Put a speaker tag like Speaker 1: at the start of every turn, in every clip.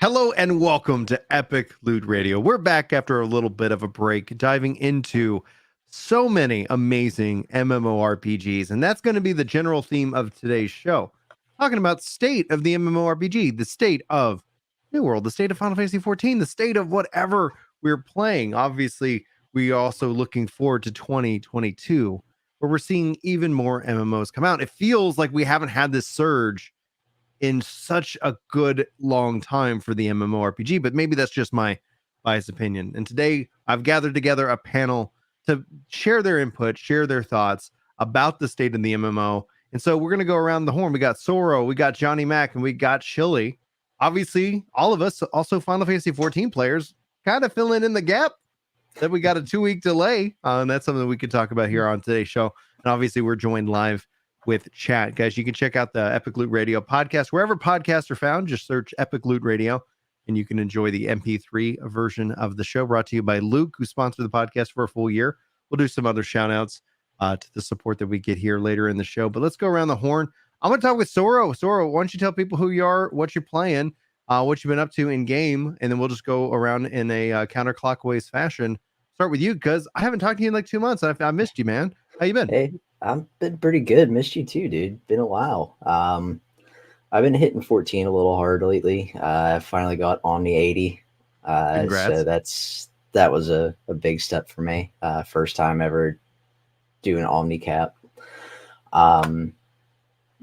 Speaker 1: Hello and welcome to Epic Loot Radio. We're back after a little bit of a break, diving into so many amazing MMORPGs, and that's going to be the general theme of today's show. Talking about state of the MMORPG, the state of New World, the state of Final Fantasy XIV, the state of whatever we're playing. Obviously, we are also looking forward to 2022, where we're seeing even more MMOs come out. It feels like we haven't had this surge in such a good long time for the MMORPG, but maybe that's just my biased opinion. And today I've gathered together a panel to share their input, share their thoughts about the state of the MMO. And so we're going to go around the horn. We got Soro, we got Johnny Mac, and we got Chili. Obviously, all of us, also Final Fantasy XIV players, kind of filling in the gap that we got a 2-week delay. And that's something that we could talk about here on today's show. And obviously, we're joined live with chat. Guys, you can check out the Epic Loot Radio podcast wherever podcasts are found. Just search Epic Loot Radio and you can enjoy the MP3 version of the show, brought to you by Luke, who sponsored the podcast for a full year. We'll do some other shout outs to the support that we get here later in the show, but let's go around the horn. I'm going to talk with Soro. Soro, why don't you tell people who you are, what you're playing, what you've been up to in game, and then we'll just go around in a counterclockwise fashion. Start with you, because I haven't talked to you in like 2 months. I missed you, man. How you been?
Speaker 2: Hey, I've been pretty good. Missed you too, dude. Been a while. I've been hitting 14 a little hard lately. I finally got Omni 80.
Speaker 1: Congrats.
Speaker 2: So that was a big step for me. First time ever doing Omni cap.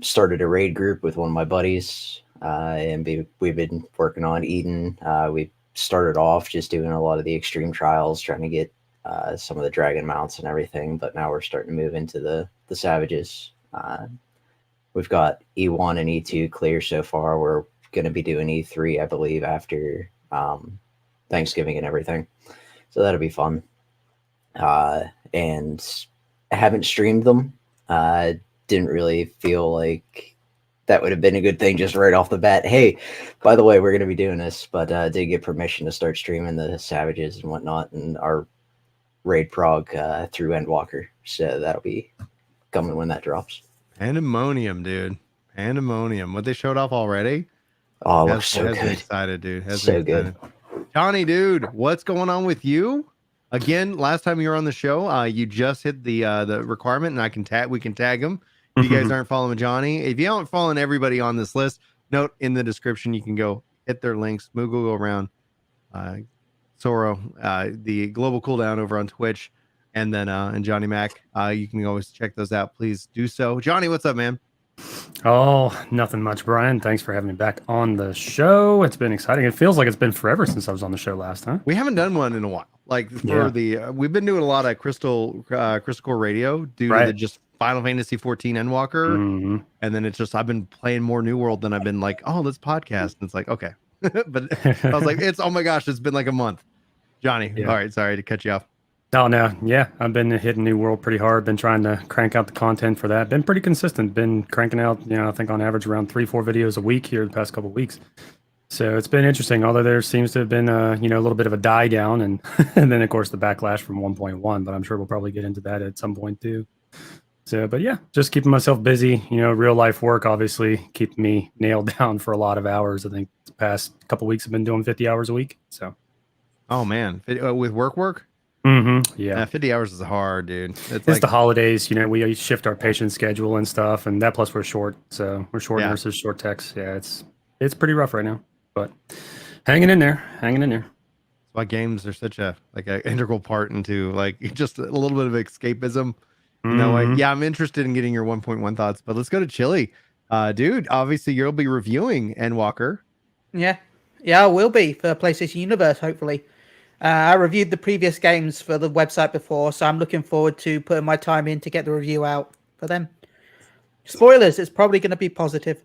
Speaker 2: Started a raid group with one of my buddies, and we've been working on Eden. We started off just doing a lot of the extreme trials, trying to get some of the dragon mounts and everything, but now we're starting to move into the savages. We've got E1 and E2 clear so far. We're going to be doing E3, I believe, after Thanksgiving and everything, so that'll be fun. And I haven't streamed them. Didn't really feel like that would have been a good thing just right off the bat. Hey, by the way, we're going to be doing this, but did get permission to start streaming the savages and whatnot, and our raid prog through Endwalker, so that'll be coming when that drops.
Speaker 1: Pandemonium, dude. Pandemonium. What, they showed off already?
Speaker 2: Oh, looks so good.
Speaker 1: Has me excited, dude. Has
Speaker 2: so
Speaker 1: me excited. Good. Johnny, dude, what's going on with you? Again, last time you were on the show, you just hit the requirement, and we can tag them. If you guys aren't following Johnny, if you aren't following everybody on this list, note in the description, you can go hit their links. Moogle go around. Soro, the global cooldown over on Twitch, and then and Johnny Mac. You can always check those out. Please do so. Johnny, what's up, man?
Speaker 3: Oh, nothing much, Brian. Thanks for having me back on the show. It's been exciting. It feels like it's been forever since I was on the show last time.
Speaker 1: We haven't done one in a while. Like for we've been doing a lot of Crystal Core Radio due to just Final Fantasy XIV Endwalker, and then it's just I've been playing more New World than I've been like, oh, let's podcast. And it's like, okay. But I was like, oh my gosh, it's been like a month. Johnny, all right, sorry to cut you off.
Speaker 3: Oh no, yeah, I've been hitting New World pretty hard. Been trying to crank out the content for that. Been pretty consistent. Been cranking out, I think on average around 3-4 videos a week here the past couple of weeks. So it's been interesting. Although there seems to have been a little bit of a die down, and and then of course the backlash from 1.1. But I'm sure we'll probably get into that at some point too. So, but yeah, just keeping myself busy. Real life work obviously keeping me nailed down for a lot of hours. I think the past couple of weeks I've been doing 50 hours a week. So,
Speaker 1: oh man, with work.
Speaker 3: Yeah,
Speaker 1: 50 hours is hard, dude.
Speaker 3: It's like the holidays. We shift our patient schedule and stuff, and that plus we're short. So we're short nurses, short techs. Yeah, it's pretty rough right now, but hanging in there. That's
Speaker 1: why games are such a an integral part into just a little bit of escapism. Yeah, I'm interested in getting your 1.1 thoughts, but let's go to Chili. Dude, obviously you'll be reviewing Endwalker.
Speaker 4: Yeah, I will be for PlayStation Universe, hopefully. I reviewed the previous games for the website before, so I'm looking forward to putting my time in to get the review out for them. Spoilers, it's probably going to be positive.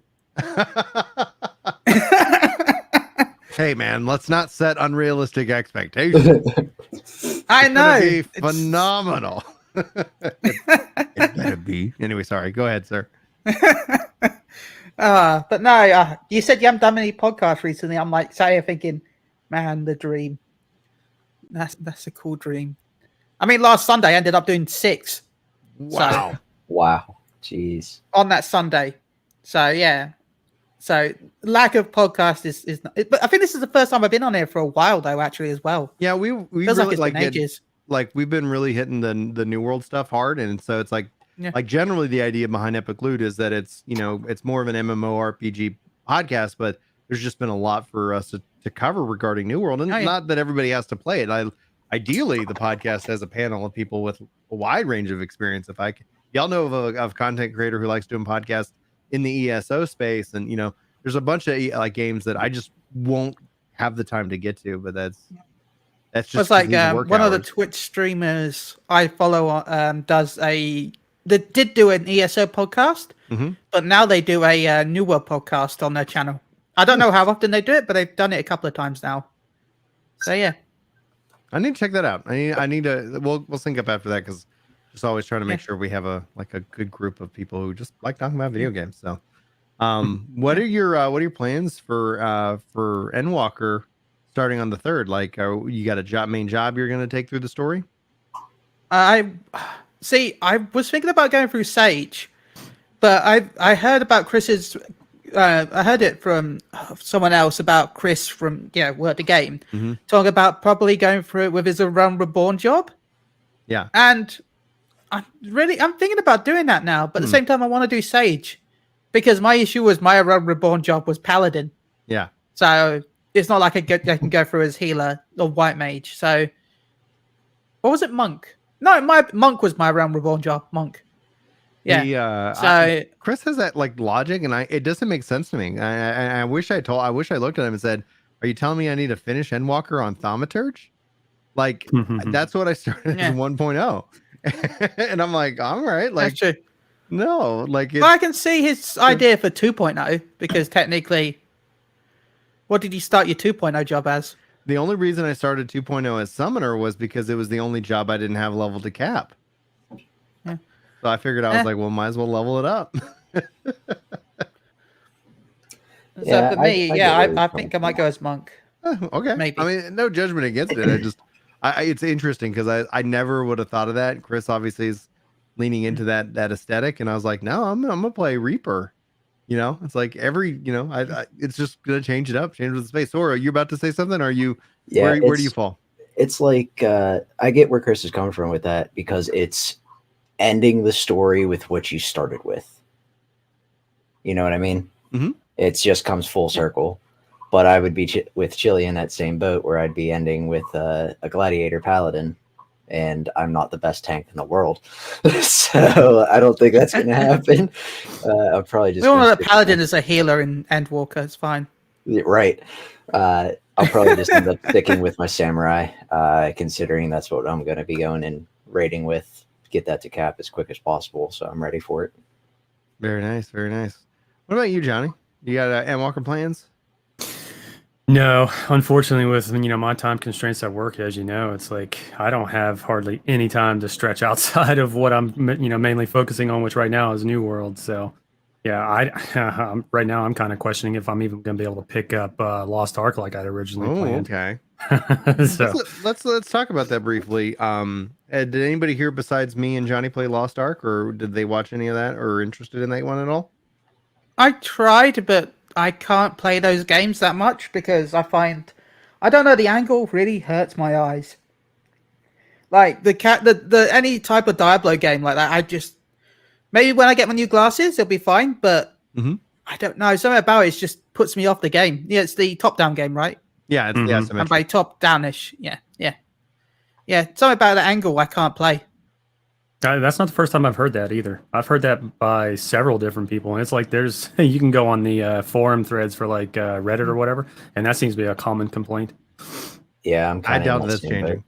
Speaker 1: Hey, man, let's not set unrealistic expectations.
Speaker 4: I know.
Speaker 1: It's gonna be phenomenal. It better be. Anyway, sorry. Go ahead, sir.
Speaker 4: But no, you said you haven't done any podcasts recently. I'm sat here thinking, man, the dream. That's a cool dream. I mean, last Sunday I ended up doing 6.
Speaker 1: Wow.
Speaker 2: Wow. Jeez.
Speaker 4: On that Sunday. So yeah. So lack of podcast is not, but I think this is the first time I've been on here for a while though, actually, as well.
Speaker 1: Yeah, we
Speaker 4: Feels
Speaker 1: really
Speaker 4: like it's
Speaker 1: like
Speaker 4: been
Speaker 1: it.
Speaker 4: ages.
Speaker 1: Like we've been really hitting the New World stuff hard, and so it's like
Speaker 4: Yeah.
Speaker 1: like generally the idea behind Epic Loot is that it's it's more of an MMORPG podcast, but there's just been a lot for us to cover regarding New World, and
Speaker 4: Oh, yeah.
Speaker 1: not that everybody has to play it. Ideally the podcast has a panel of people with a wide range of experience. If y'all know of a content creator who likes doing podcasts in the ESO space, and there's a bunch of like games that I just won't have the time to get to, but that's just
Speaker 4: It's like
Speaker 1: work
Speaker 4: one of the
Speaker 1: hours.
Speaker 4: Twitch streamers I follow does they did do an ESO podcast,
Speaker 1: Mhm.
Speaker 4: but now they do a New World podcast on their channel. I don't know how often they do it, but they've done it a couple of times now. So yeah,
Speaker 1: I need to check that out. I need to. We'll sync up after that, because just always trying to make sure we have a good group of people who just like talking about video games. So, what are your plans for Endwalker starting on the 3rd? Like, you got a main job you're going to take through the story?
Speaker 4: I was thinking about going through Sage, but I heard about Chris's. I heard it from someone else about Chris from Work the Game, talking about probably going through it with his Realm Reborn job.
Speaker 1: Yeah,
Speaker 4: and I'm thinking about doing that now, but at the same time I want to do Sage, because my issue was my Realm Reborn job was Paladin.
Speaker 1: Yeah,
Speaker 4: so it's not like I can go through as healer or White Mage. So what was it, Monk? No, my Monk was my Realm Reborn job. Monk. Yeah.
Speaker 1: Chris has that like logic, and it doesn't make sense to me. I wish I looked at him and said, "Are you telling me I need to finish Endwalker on Thaumaturge?" Like that's what I started as 1.0, and I'm like, all right, like
Speaker 4: that's true.
Speaker 1: no, like
Speaker 4: Well, I can see his idea for 2.0, because technically, what did you start your 2.0 job as?
Speaker 1: the only reason I started 2.0 as Summoner was because it was the only job I didn't have level to cap.
Speaker 4: Yeah.
Speaker 1: So I figured I was like, well, might as well level it up.
Speaker 4: So for me, I think I might go as Monk.
Speaker 1: Okay.
Speaker 4: Maybe.
Speaker 1: I mean, no judgment against it. It's interesting because I never would have thought of that. Chris obviously is leaning into that aesthetic, and I was like, no, I'm gonna play Reaper. It's like it's just gonna change it up, change with the space. Sora, you about to say something? Are you?
Speaker 2: Yeah,
Speaker 1: where do you fall?
Speaker 2: It's like I get where Chris is coming from with that, because it's ending the story with what you started with. You know what I mean?
Speaker 1: Mm-hmm.
Speaker 2: It just comes full circle. But I would be with Chili in that same boat, where I'd be ending with a Gladiator Paladin, and I'm not the best tank in the world. So I don't think that's going to happen. I'm probably just...
Speaker 4: We all know that Paladin is a healer in Endwalker. It's fine.
Speaker 2: Right. I'll probably just end up sticking with my Samurai, considering that's what I'm going to be going and raiding with. Get that to cap as quick as possible, so I'm ready for it.
Speaker 1: Very nice, very nice. What about you, Johnny? You got Endwalker plans?
Speaker 3: No, unfortunately, with my time constraints at work, as you know, it's like I don't have hardly any time to stretch outside of what I'm mainly focusing on, which right now is New World. So yeah, right now I'm kind of questioning if I'm even going to be able to pick up Lost Ark like I'd originally planned.
Speaker 1: Okay.
Speaker 3: So
Speaker 1: let's talk about that briefly. Did anybody here besides me and Johnny play Lost Ark, or did they watch any of that, or interested in that one at all?
Speaker 4: I tried, but I can't play those games that much, because I don't know, the angle really hurts my eyes. Like the any type of Diablo game like that, maybe when I get my new glasses it'll be fine, but I don't know, something about it just puts me off the game. Yeah, it's the top-down game, right?
Speaker 1: Yeah, it's the asymmetric.
Speaker 4: And by top-downish, yeah, something about the angle I can't play.
Speaker 3: That's not the first time I've heard that either. I've heard that by several different people, and it's like you can go on the forum threads for like Reddit or whatever, and that seems to be a common complaint.
Speaker 2: Yeah,
Speaker 1: I doubt that's changing.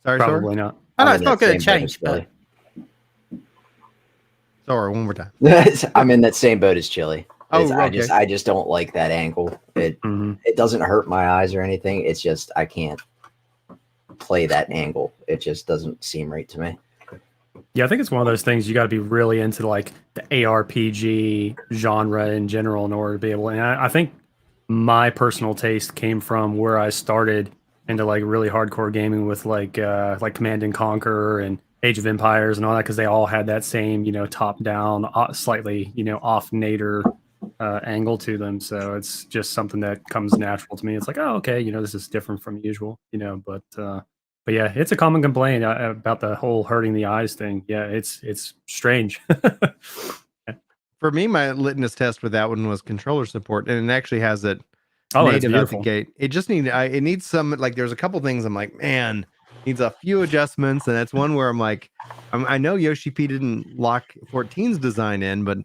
Speaker 1: Sorry,
Speaker 3: Probably not.
Speaker 4: I know it's not going to change, but
Speaker 1: sorry, one more time.
Speaker 2: I'm in that same boat as Chili.
Speaker 1: Okay.
Speaker 2: I just don't like that angle. It doesn't hurt my eyes or anything. It's just I can't play that angle. It just doesn't seem right to me.
Speaker 3: Yeah, I think it's one of those things you got to be really into like the ARPG genre in general in order to be able. And I think my personal taste came from where I started into like really hardcore gaming with like Command and Conquer and Age of Empires and all that, because they all had that same top down, slightly off nadir angle to them. So it's just something that comes natural to me. It's like, oh, okay, this is different from usual, but yeah, it's a common complaint about the whole hurting the eyes thing. Yeah, it's strange.
Speaker 1: For me, my litmus test with that one was controller support, and it actually has it
Speaker 3: Oh, it's
Speaker 1: native out the
Speaker 3: beautiful.
Speaker 1: gate. It just it needs some, like, there's a couple things I'm like, man, needs a few adjustments, and that's one where I'm like, I know Yoshi P didn't lock 14's design in, but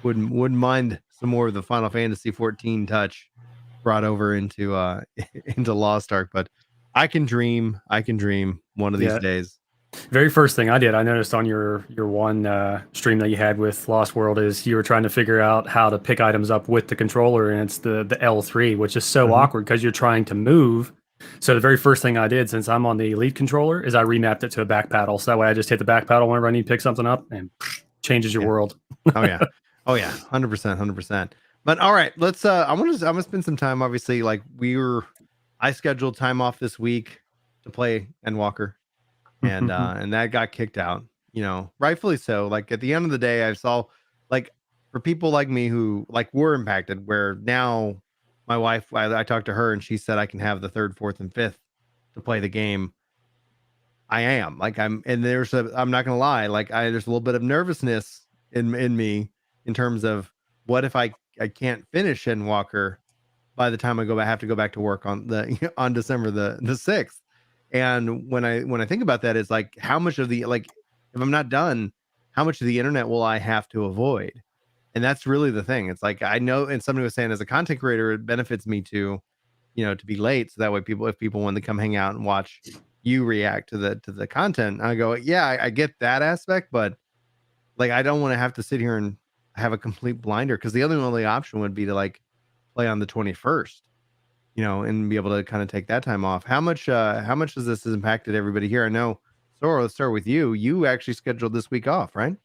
Speaker 1: wouldn't mind some more of the Final Fantasy 14 touch brought over into into Lost Ark. But I can dream one of these days.
Speaker 3: Very first thing I did, I noticed on your one stream that you had with Lost World, is you were trying to figure out how to pick items up with the controller, and it's the L3, which is so awkward because you're trying to move. So the very first thing I did, since I'm on the Elite controller, is I remapped it to a back paddle. So that way I just hit the back paddle whenever I need to pick something up, and changes your world.
Speaker 1: Oh yeah, 100%. But all right, let's. I'm gonna spend some time. Obviously, like I scheduled time off this week to play Endwalker. And that got kicked out, rightfully so. Like, at the end of the day, I saw, like, for people like me who were impacted, where now my wife, I talked to her and she said I can have the 3rd, 4th, and 5th to play the game. I am like, I'm not gonna lie, like, there's a little bit of nervousness in me in terms of what if I can't finish Endwalker by the time I have to go back to work on December the 6th. And when I think about that, it's like, how much of the, like, if I'm not done, how much of the internet will I have to avoid? And that's really the thing. It's like, I know, and somebody was saying, as a content creator, it benefits me to be late, so that way if people want to come hang out and watch you react to the content, I go, yeah, I get that aspect, but like, I don't want to have to sit here and have a complete blinder, because the only option would be to like play on the 21st. And be able to kind of take that time off. How much has this impacted everybody here? I know, Sora, let's start with you. You actually scheduled this week off, right?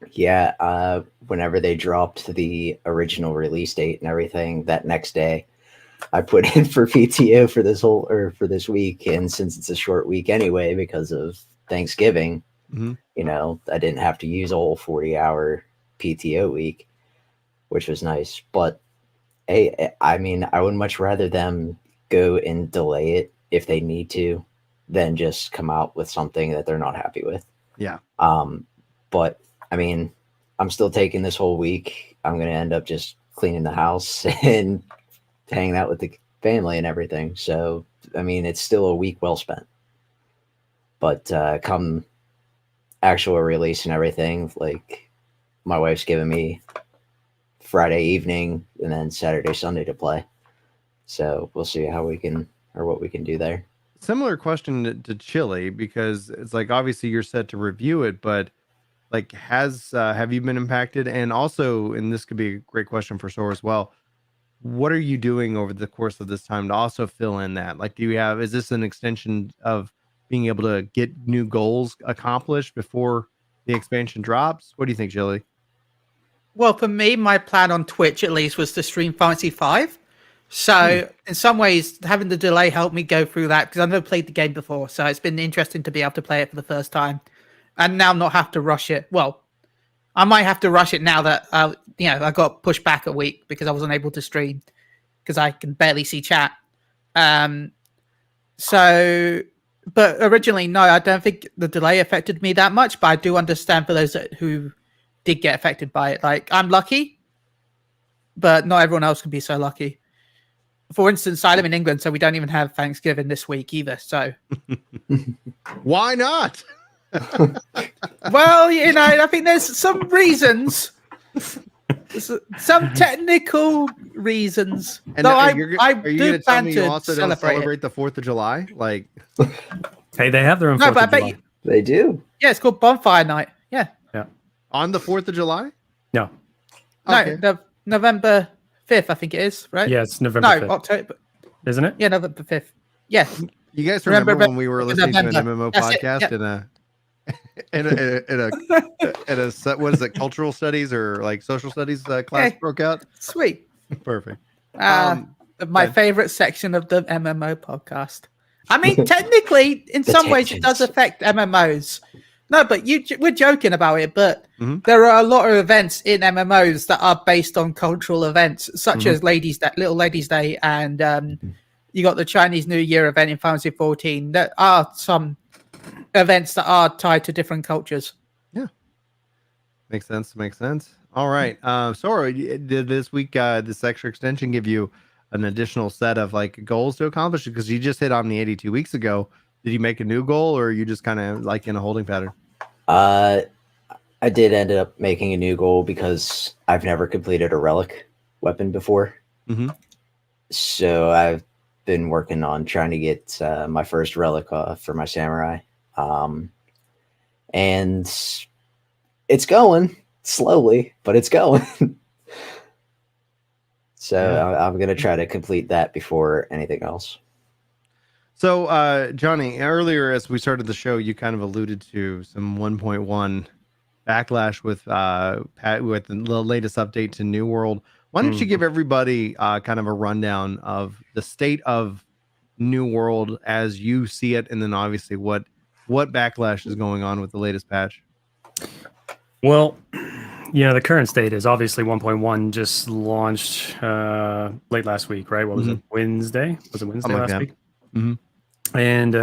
Speaker 2: Yeah. Whenever they dropped the original release date and everything, that next day, I put in for PTO for this week. And since it's a short week anyway, because of Thanksgiving, I didn't have to use a whole 40-hour PTO week, which was nice. But hey, I mean, I would much rather them go and delay it if they need to than just come out with something that they're not happy with.
Speaker 1: Yeah.
Speaker 2: But I mean, I'm still taking this whole week. I'm going to end up just cleaning the house and hanging out with the family and everything. So, I mean, it's still a week well spent. But come actual release and everything, like, my wife's giving me Friday evening and then Saturday, Sunday to play. So we'll see what we can do there.
Speaker 1: Similar question to Chili, because it's like, obviously you're set to review it, but like, have you been impacted? And also, and this could be a great question for Sora as well, what are you doing over the course of this time to also fill in that? Like, is this an extension of being able to get new goals accomplished before the expansion drops? What do you think, Chili?
Speaker 4: Well, for me, my plan on Twitch, at least, was to stream FFXIV. So, in some ways, having the delay helped me go through that, because I've never played the game before. So, it's been interesting to be able to play it for the first time, and now not have to rush it. Well, I might have to rush it now that I got pushed back a week because I wasn't able to stream because I can barely see chat. But originally, no, I don't think the delay affected me that much. But I do understand for those who did get affected by it. Like, I'm lucky, but not everyone else can be so lucky. For instance, I live in England, so we don't even have Thanksgiving this week either. So
Speaker 1: why not?
Speaker 4: Well, I think there's some reasons, some technical reasons.
Speaker 1: And
Speaker 4: I
Speaker 1: are you
Speaker 4: do
Speaker 1: going to tell
Speaker 4: plan
Speaker 1: me
Speaker 4: to
Speaker 1: you also don't celebrate the 4th of July? Like,
Speaker 3: Hey, they have their own.
Speaker 4: No,
Speaker 3: 4th
Speaker 4: but I
Speaker 3: of
Speaker 4: bet
Speaker 3: July.
Speaker 2: They do.
Speaker 4: Yeah, it's called Bonfire Night. Yeah.
Speaker 1: on the 4th of July?
Speaker 3: No.
Speaker 1: Okay.
Speaker 4: No, November 5th, I think it is, right?
Speaker 3: Yeah, it's November 5th.
Speaker 4: October.
Speaker 3: Isn't it?
Speaker 4: Yeah, November 5th. Yeah.
Speaker 1: You guys remember
Speaker 4: November,
Speaker 1: when we were listening to an
Speaker 4: November.
Speaker 1: MMO
Speaker 4: That's it,
Speaker 1: podcast in a what is it, cultural studies or like social studies class broke out?
Speaker 4: Sweet.
Speaker 1: Perfect.
Speaker 4: My favorite section of the MMO podcast. I mean, technically, in some ways, it does affect MMOs, No, but we're joking about it, but there are a lot of events in MMOs that are based on cultural events, such as Little Ladies' Day, and you got the Chinese New Year event in Final Fantasy 14. There are some events that are tied to different cultures.
Speaker 1: Yeah. Makes sense. All right. Sora, did this week, this extra extension give you an additional set of like goals to accomplish? Because you just hit Omni 82 weeks ago. Did you make a new goal, or are you just kind of like in a holding pattern?
Speaker 2: I did end up making a new goal because I've never completed a relic weapon before. So I've been working on trying to get my first relic for my samurai. And it's going slowly, but it's going. So I'm going to try to complete that before anything else.
Speaker 1: So, Johnny, earlier as we started the show, you kind of alluded to some 1.1 backlash with the latest update to New World. Why don't you give everybody kind of a rundown of the state of New World as you see it, and then obviously what backlash is going on with the latest patch?
Speaker 3: Well, the current state is obviously 1.1 just launched late last week, right? What was it? Wednesday? Was it Wednesday last week? And,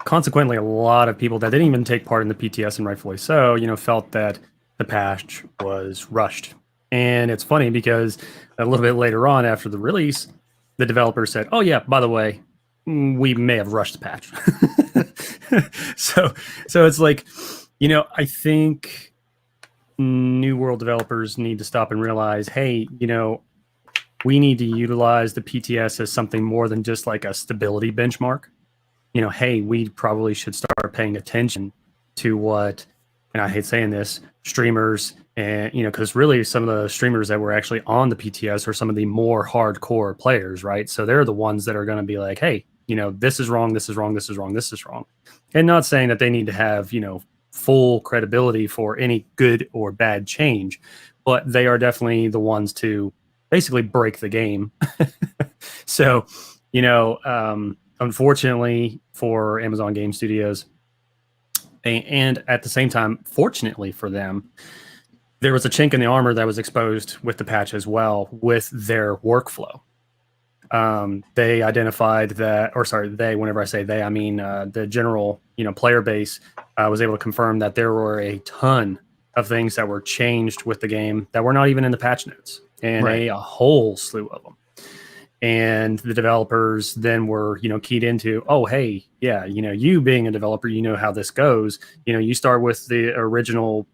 Speaker 3: consequently, a lot of people that didn't even take part in the PTS, and rightfully so, felt that the patch was rushed. And it's funny because a little bit later on after the release, the developer said, oh, yeah, by the way, we may have rushed the patch. So it's like, I think New World developers need to stop and realize, hey, we need to utilize the PTS as something more than just like a stability benchmark. Hey, we probably should start paying attention to what, and I hate saying this, streamers, and because really some of the streamers that were actually on the PTS are some of the more hardcore players, right? So they're the ones that are going to be like, hey, this is wrong, this is wrong, this is wrong, this is wrong. And not saying that they need to have, full credibility for any good or bad change, but they are definitely the ones to basically break the game. So, unfortunately for Amazon Game Studios, and at the same time, fortunately for them, there was a chink in the armor that was exposed with the patch as well with their workflow. They identified that, whenever I say they, I mean the general, player base was able to confirm that there were a ton of things that were changed with the game that were not even in the patch notes, and a whole slew of them. And the developers then were, keyed into, oh, hey, yeah, you being a developer, how this goes. You start with the original,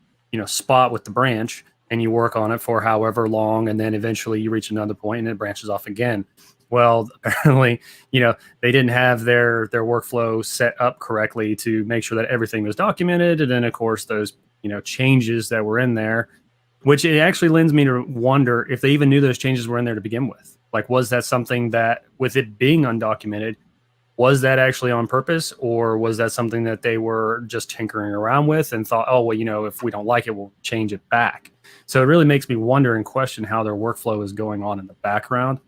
Speaker 3: spot with the branch, and you work on it for however long, and then eventually you reach another point and it branches off again. Well, apparently, they didn't have their workflow set up correctly to make sure that everything was documented. And then, of course, those, changes that were in there, which it actually lends me to wonder if they even knew those changes were in there to begin with. Like, was that something that, with it being undocumented, was that actually on purpose, or was that something that they were just tinkering around with and thought, oh, well, if we don't like it, we'll change it back. So it really makes me wonder and question how their workflow is going on in the background.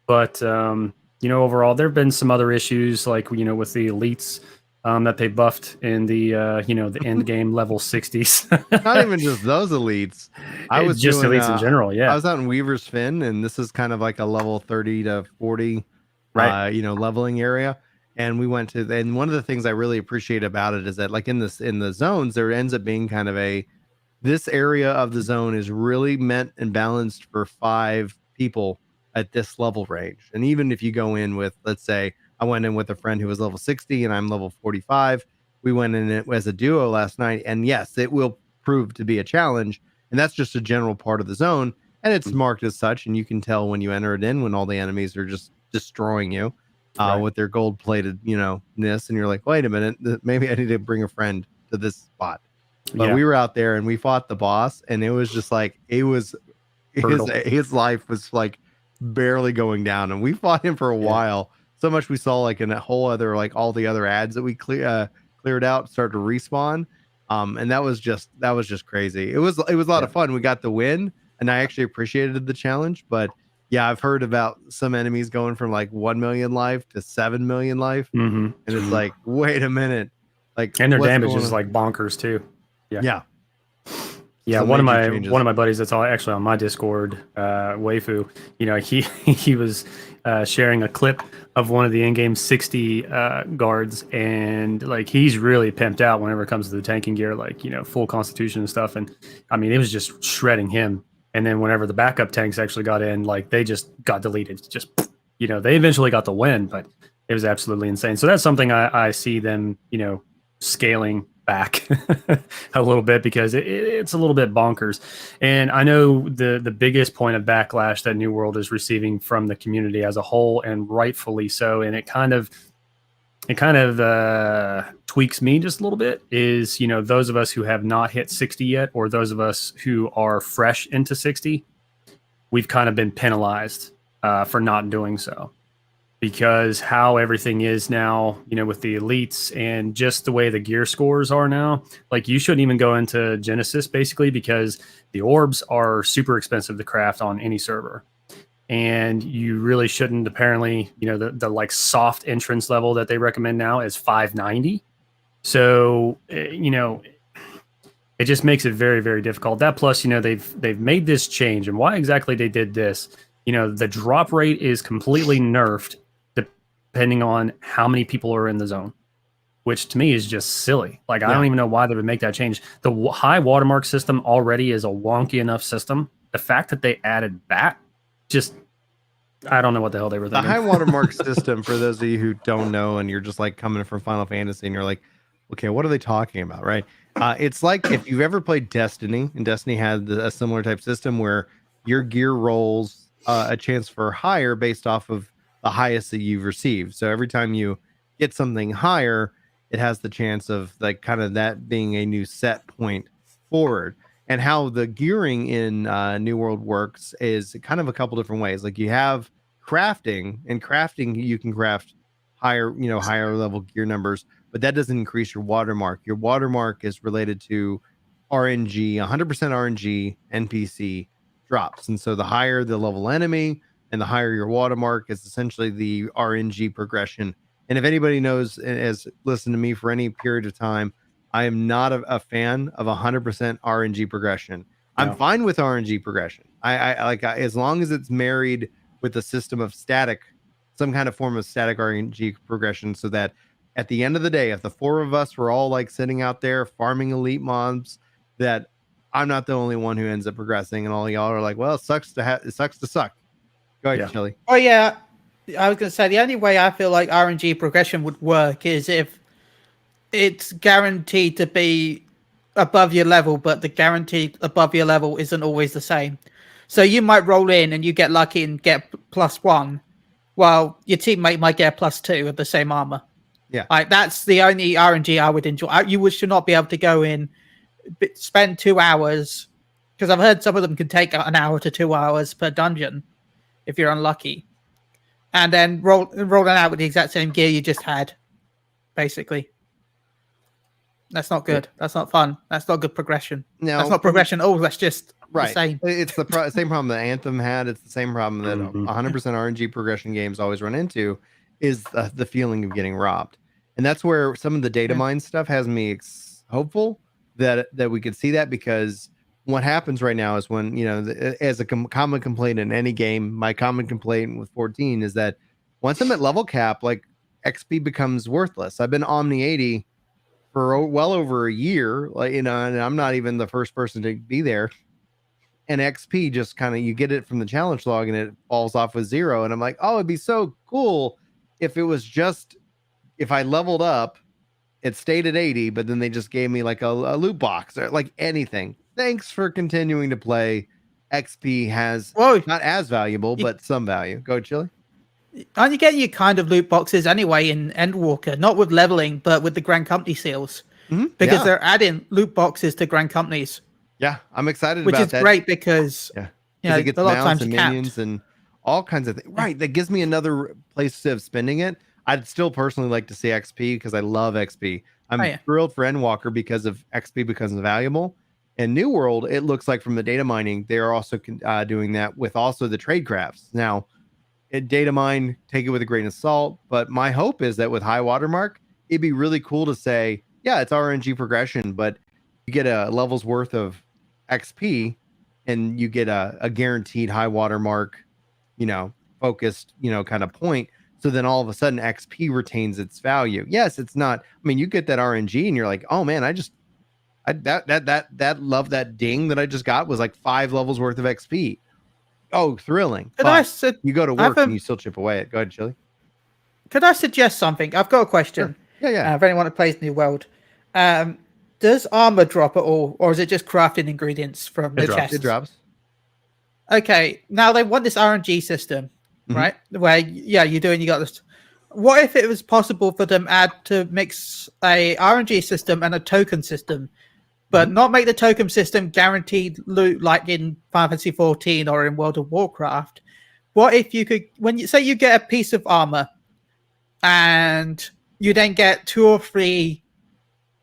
Speaker 3: But, overall, there have been some other issues, like, with the elites that they buffed in the, the end game level 60s.
Speaker 1: Not even just those elites. I was
Speaker 3: just
Speaker 1: doing,
Speaker 3: elites in general, yeah.
Speaker 1: I was out in Weaver's Fin, and this is kind of like a level 30 to 40, leveling area. And we went to, and one of the things I really appreciate about it is that, like, in the zones, there ends up being kind of this area of the zone is really meant and balanced for 5 people at this level range. And even if you go in with, let's say, I went in with a friend who was level 60 and I'm level 45. We went in it as a duo last night, and yes, it will prove to be a challenge. And that's just a general part of the zone, and it's marked as such. And you can tell when you enter it in, when all the enemies are just destroying you with their gold-plated, ness, and you're like, wait a minute, maybe I need to bring a friend to this spot. But we were out there and we fought the boss, and it was just like his life was like barely going down, and we fought him for a while. So much we saw, like, in a whole other, like, all the other ads that we cleared out start to respawn, and that was just crazy. It was a lot of fun. We got the win, and I actually appreciated the challenge. But yeah, I've heard about some enemies going from like 1 million life to 7 million life, and it's like, wait a minute, Like,
Speaker 3: And their
Speaker 1: what's
Speaker 3: damage
Speaker 1: going
Speaker 3: is
Speaker 1: on?
Speaker 3: like bonkers too.
Speaker 1: Yeah.
Speaker 3: Yeah,
Speaker 1: Some
Speaker 3: one of
Speaker 1: major changes.
Speaker 3: my buddies that's actually on my Discord, Waifu, he was sharing a clip of one of the in-game 60 guards, and like he's really pimped out whenever it comes to the tanking gear, like full constitution and stuff. And I mean, it was just shredding him. And then whenever the backup tanks actually got in, like they just got deleted. Just they eventually got the win, but it was absolutely insane. So that's something I see them scaling back a little bit, because it's a little bit bonkers. And I know the biggest point of backlash that New World is receiving from the community as a whole, and rightfully so, and it kind of tweaks me just a little bit, is those of us who have not hit 60 yet, or those of us who are fresh into 60, we've kind of been penalized for not doing so. Because how everything is now, with the elites and just the way the gear scores are now, like you shouldn't even go into Genesis basically, because the orbs are super expensive to craft on any server. And you really shouldn't, apparently, the like soft entrance level that they recommend now is 590. So, it just makes it very, very difficult. That plus, they've made this change, and why exactly they did this, the drop rate is completely nerfed depending on how many people are in the zone, which to me is just silly. Like, I don't even know why they would make that change. The high watermark system already is a wonky enough system. The fact that they added that, just, I don't know what the hell they were thinking.
Speaker 1: The high watermark system, for those of you who don't know, and you're just like coming from Final Fantasy and you're like, okay, what are they talking about, right? It's like if you've ever played Destiny, and Destiny had a similar type system where your gear rolls a chance for higher based off of the highest that you've received. So every time you get something higher, it has the chance of like kind of that being a new set point forward. And how the gearing in New World works is kind of a couple different ways. Like you have crafting, and crafting, you can craft higher level gear numbers, but that doesn't increase your watermark. Your watermark is related to RNG, 100% RNG NPC drops. And so the higher the level enemy and the higher your watermark is essentially the RNG progression. And if anybody knows, has listened to me for any period of time, I am not a fan of 100% RNG progression. I'm fine with RNG progression. I like, as long as it's married with a system of some kind of form of static RNG progression, so that at the end of the day, if the four of us were all like sitting out there farming elite mobs, that I'm not the only one who ends up progressing, and all y'all are like, well, it sucks to suck. Go ahead, Chili.
Speaker 4: Oh yeah, I was going to say the only way I feel like RNG progression would work is if it's guaranteed to be above your level, but the guaranteed above your level isn't always the same. So you might roll in and you get lucky and get +1, while your teammate might get a +2 of the same armor.
Speaker 1: Yeah,
Speaker 4: like that's the only RNG I would enjoy. You should not be able to go in, spend 2 hours, because I've heard some of them can take an hour to 2 hours per dungeon if you're unlucky, and then roll it out with the exact same gear you just had, basically. That's not good. That's not fun. That's not good progression. No, that's not progression. Oh, that's just the same.
Speaker 1: It's the same problem that Anthem had. It's the same problem that 100% RNG progression games always run into, is the feeling of getting robbed. And that's where some of the data mine stuff has me hopeful that we could see that, because what happens right now is when, as a common complaint in any game, my common complaint with 14 is that once I'm at level cap, like XP becomes worthless. I've been Omni 80 for well over a year, and I'm not even the first person to be there. And XP just kind of, you get it from the challenge log and it falls off with 0. And I'm like, oh, it'd be so cool if it was just, if I leveled up, it stayed at 80, but then they just gave me like a loot box or like anything. Thanks for continuing to play. XP has not as valuable, but some value. Go, Chili.
Speaker 4: Aren't you getting your kind of loot boxes anyway in Endwalker? Not with leveling, but with the Grand Company seals. Because they're adding loot boxes to Grand Companies.
Speaker 1: Yeah, I'm excited
Speaker 4: about that. Which is great because
Speaker 1: it gets a lot of times and minions and all kinds of things. Right, that gives me another place of spending it. I'd still personally like to see XP because I love XP. I'm thrilled for Endwalker because of XP becomes valuable. And New World, it looks like from the data mining, they are also doing that with also the trade crafts. Now, data mine, take it with a grain of salt. But my hope is that with high watermark, it'd be really cool to say, yeah, it's RNG progression, but you get a level's worth of XP, and you get a guaranteed high water mark, focused, kind of point. So then all of a sudden XP retains its value. Yes, it's not. I mean, you get that RNG, and you're like, oh man, that love that ding that I just got was like 5 levels worth of XP. Oh, thrilling! But you go to work and you still chip away at. Go ahead, Chili.
Speaker 4: Could I suggest something? I've got a question.
Speaker 1: Sure. Yeah.
Speaker 4: If anyone that plays New World, does armor drop at all, or is it just crafting ingredients from the chest?
Speaker 1: It drops.
Speaker 4: Okay, now they want this RNG system, right? Where you got this. What if it was possible for them to mix a RNG system and a token system, but not make the token system guaranteed loot like in Final Fantasy 14 or in World of Warcraft? What if you could, when you say you get a piece of armor, and you then get 2 or 3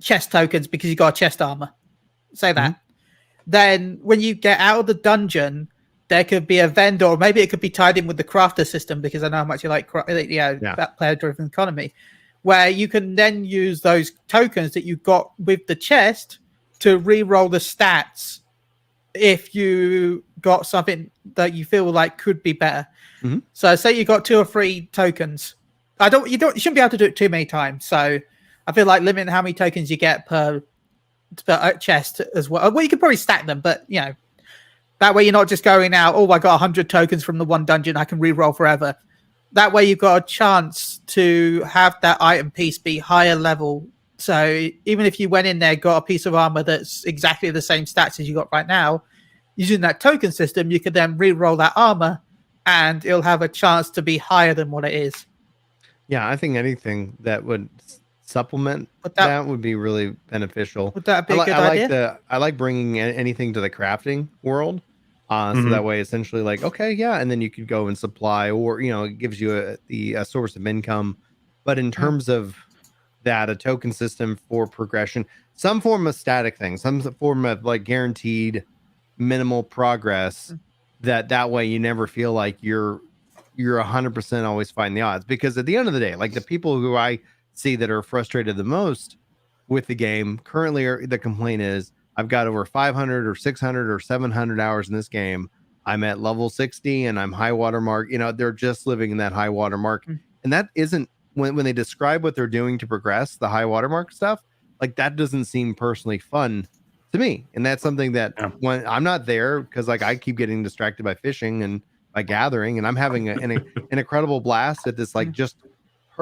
Speaker 4: chest tokens because you got chest armor, say that. Then when you get out of the dungeon, there could be a vendor, or maybe it could be tied in with the crafter system, because I know how much you like that player-driven economy, where you can then use those tokens that you got with the chest to re-roll the stats if you got something that you feel like could be better. So say you got 2 or 3 tokens. You shouldn't be able to do it too many times. So I feel like limiting how many tokens you get per chest as well. Well, you could probably stack them, but that way you're not just going out, oh, I got 100 tokens from the one dungeon, I can re-roll forever. That way you've got a chance to have that item piece be higher level. So even if you went in there, got a piece of armor that's exactly the same stats as you got right now, using that token system, you could then re-roll that armor and it'll have a chance to be higher than what it is.
Speaker 1: Yeah, I think anything that would supplement that would be really beneficial.
Speaker 4: Would that be a good idea?
Speaker 1: I like bringing anything to the crafting world. So that way, essentially, like, okay, yeah, and then you could go and supply, or it gives you a source of income. But in terms of that, a token system for progression, some form of static thing, some form of like guaranteed minimal progress. That way, you never feel like you're 100% always fighting the odds, because at the end of the day, like the people who I see that are frustrated the most with the game currently, the complaint is, I've got over 500 or 600 or 700 hours in this game. I'm at level 60 and I'm high water mark. They're just living in that high water mark. And that isn't, when they describe what they're doing to progress the high water mark stuff, like that doesn't seem personally fun to me. And that's something that when I'm not there, because like I keep getting distracted by fishing and by gathering, and I'm having an incredible blast at this, like just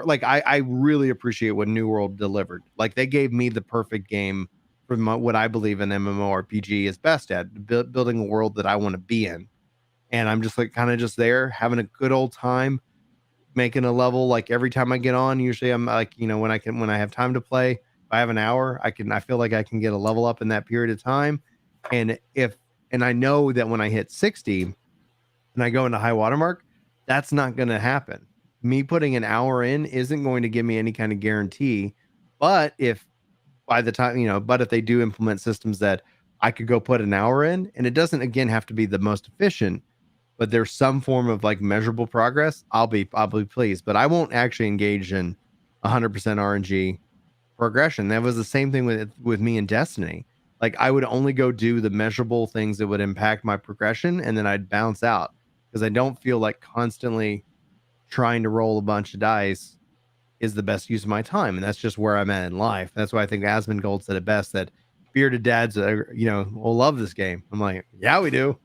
Speaker 1: like I really appreciate what New World delivered. Like they gave me the perfect game for what I believe an MMORPG is best at, building a world that I want to be in. And I'm just like kind of just there having a good old time, making a level. Like every time I get on, usually I'm like, when I have time to play, if I have an hour, I feel like I can get a level up in that period of time. And I know that when I hit 60 and I go into high watermark, that's not going to happen. Me putting an hour in isn't going to give me any kind of guarantee. But if by the time, but if they do implement systems that I could go put an hour in, and it doesn't again have to be the most efficient, but there's some form of like measurable progress, I'll be pleased. But I won't actually engage in 100% RNG progression. That was the same thing with me in Destiny. Like I would only go do the measurable things that would impact my progression, and then I'd bounce out, because I don't feel like constantly trying to roll a bunch of dice is the best use of my time. And that's just where I'm at in life. That's why I think Asmongold said it best, that bearded dads, will love this game. I'm like, yeah, we do.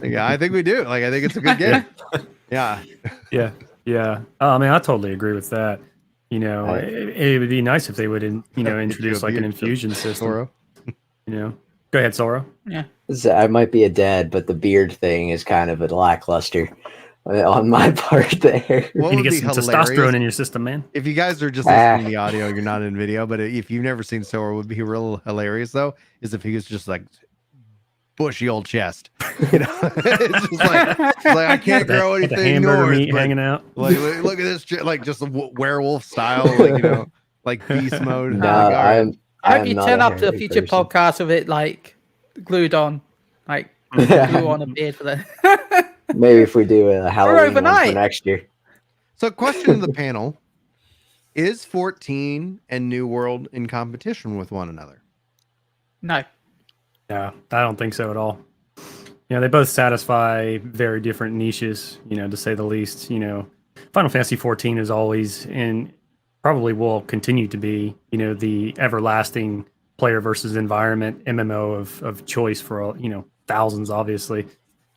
Speaker 1: Yeah, I think we do. Like, I think it's a good game. Yeah.
Speaker 3: I mean, I totally agree with that. It would be nice if they would, introduce like an infusion system. Go ahead, Soro.
Speaker 4: Yeah.
Speaker 2: I might be a dad, but the beard thing is kind of a lackluster on my part there.
Speaker 3: You need to get some testosterone in your system, man.
Speaker 1: If you guys are just listening to the audio, you're not in video, but if you've never seen Sora, would be real hilarious though, is if he was just like bushy old chest. It's just like I can't grow anything.
Speaker 3: The hamburger meat hanging out.
Speaker 1: Like, look at this, like just a werewolf style, like beast mode.
Speaker 2: No,
Speaker 1: I
Speaker 4: hope you turn up to a future podcast with it like glued on, like glue on a beard for that.
Speaker 2: Maybe if we do a Halloween one for next year.
Speaker 1: So, question to the panel: Is 14 and New World in competition with one another?
Speaker 4: No.
Speaker 3: Yeah, I don't think so at all. They both satisfy very different niches, to say the least. Final Fantasy 14 is always and probably will continue to be, the everlasting player versus environment MMO of choice for all, thousands, obviously.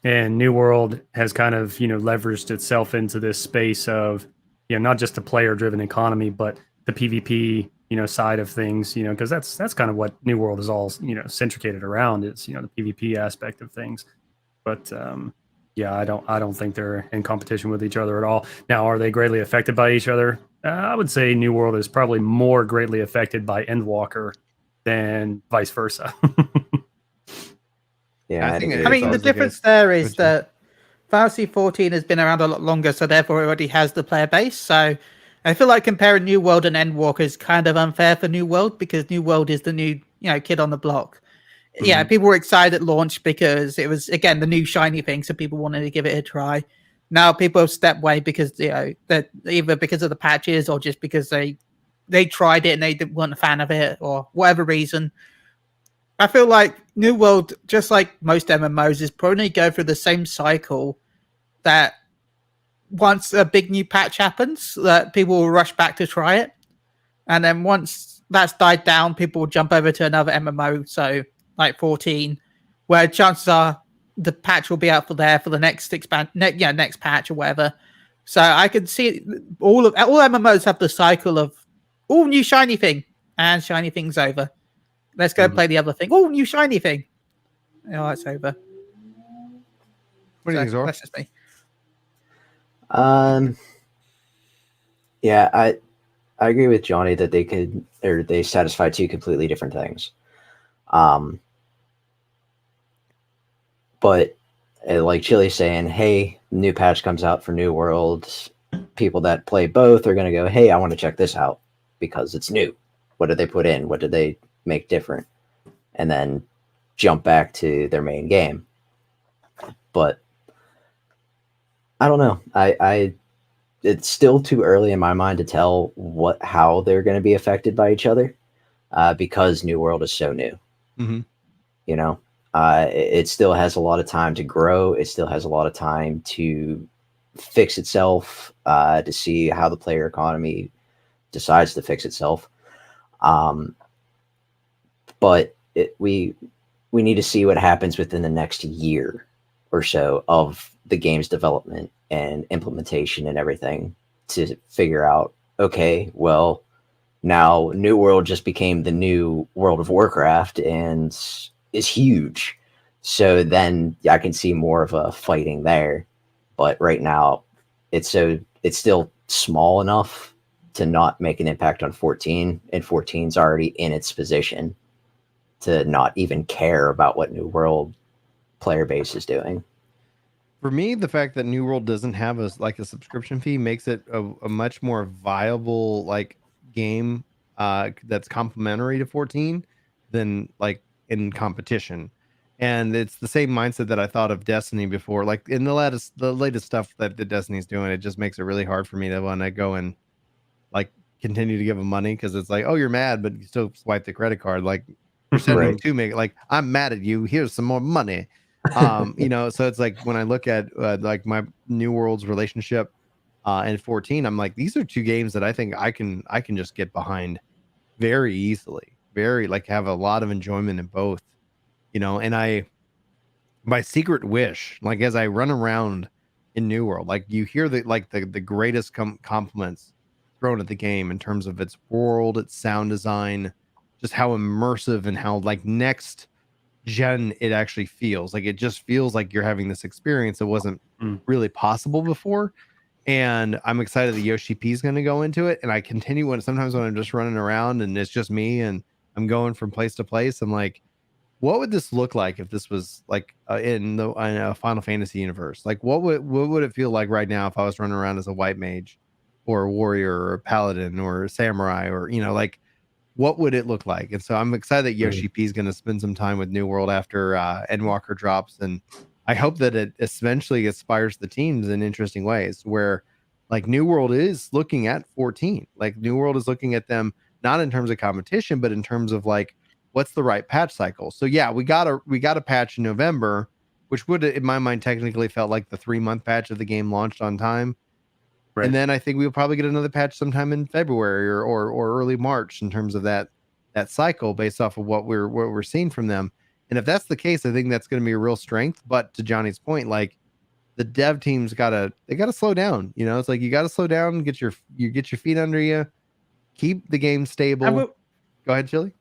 Speaker 3: And New World has kind of, leveraged itself into this space of, not just the player driven economy, but the PvP, side of things, because that's kind of what New World is all, centricated around is, the PvP aspect of things. But yeah, I don't think they're in competition with each other at all. Now, are they greatly affected by each other? I would say New World is probably more greatly affected by Endwalker than vice versa.
Speaker 2: Yeah,
Speaker 1: I think
Speaker 2: I'd
Speaker 1: it-
Speaker 2: agree
Speaker 4: I
Speaker 2: with
Speaker 4: mean,
Speaker 1: it's
Speaker 4: the
Speaker 1: always
Speaker 2: that.
Speaker 4: difference there is that Fantasy 14 has been around a lot longer, so therefore it already has the player base. So I feel like comparing New World and Endwalker is kind of unfair for New World because New World is the new, kid on the block. Yeah, people were excited at launch because it was again the new shiny thing, so people wanted to give it a try. Now people have stepped away because that either because of the patches or just because they tried it and they weren't a fan of it or whatever reason. I feel like New World, just like most MMOs, is probably go through the same cycle that once a big new patch happens, that people will rush back to try it, and then once that's died down, people will jump over to another MMO. So like 14, where chances are the patch will be out for the next next patch or whatever. So I can see all MMOs have the cycle of new shiny thing and shiny thing's over. Let's go play the other thing. New shiny thing. Oh, it's over.
Speaker 1: What do you think, Zor?
Speaker 4: That's just me.
Speaker 2: Yeah, I agree with Johnny that they satisfy two completely different things. But like Chili's saying, hey, new patch comes out for New World. People that play both are going to go, hey, I want to check this out because it's new. What did they put in? What did they make different? And then jump back to their main game. But I don't know. It's still too early in my mind to tell how they're going to be affected by each other because New World is so new.
Speaker 1: Mm-hmm.
Speaker 2: It still has a lot of time to grow. It still has a lot of time to fix itself, to see how the player economy decides to fix itself. But we need to see what happens within the next year or so of the game's development and implementation and everything to figure out, okay, well, now New World just became the new World of Warcraft and is huge. So then I can see more of a fighting there. But right now it's still small enough to not make an impact on 14, and 14's already in its position to not even care about what New World player base is doing.
Speaker 1: For me, the fact that New World doesn't have a subscription fee makes it a much more viable game that's complementary to 14 than in competition. And it's the same mindset that I thought of Destiny before. Like in the latest stuff that the Destiny's doing, it just makes it really hard for me to want to go and continue to give them money because it's like, oh, you're mad, but you still swipe the credit card. Like you're sending
Speaker 2: Right.
Speaker 1: to me, like I'm mad at you. Here's some more money. So it's like when I look at my New World's relationship and 14, I'm like, these are two games that I think I can just get behind very easily, very have a lot of enjoyment in both, and my secret wish, as I run around in New World, you hear the greatest compliments thrown at the game in terms of its world, its sound design, just how immersive and how next gen it actually feels. It just feels like you're having this experience that wasn't really possible before. And I'm excited that Yoshi P is going to go into it. And I continue sometimes when I'm just running around and it's just me and I'm going from place to place, I'm like, what would this look like if this was in a Final Fantasy universe? What would it feel like right now if I was running around as a white mage or a warrior or a paladin or a samurai or what would it look like? And so I'm excited that Yoshi P is going to spend some time with New World after Endwalker drops, and I hope that it eventually inspires the teams in interesting ways where like New World is looking at 14. Like New World is looking at them not in terms of competition, but in terms of like what's the right patch cycle. So yeah, we got a patch in November, which would in my mind technically felt like the 3-month patch of the game launched on time.
Speaker 3: Right.
Speaker 1: And then I think we'll probably get another patch sometime in February or early March in terms of that cycle based off of what we're seeing from them. And if that's the case, I think that's going to be a real strength. But to Johnny's point, like the dev team's gotta slow down. You know, it's like you gotta slow down, get your feet under you, keep the game stable. Go ahead, Chili.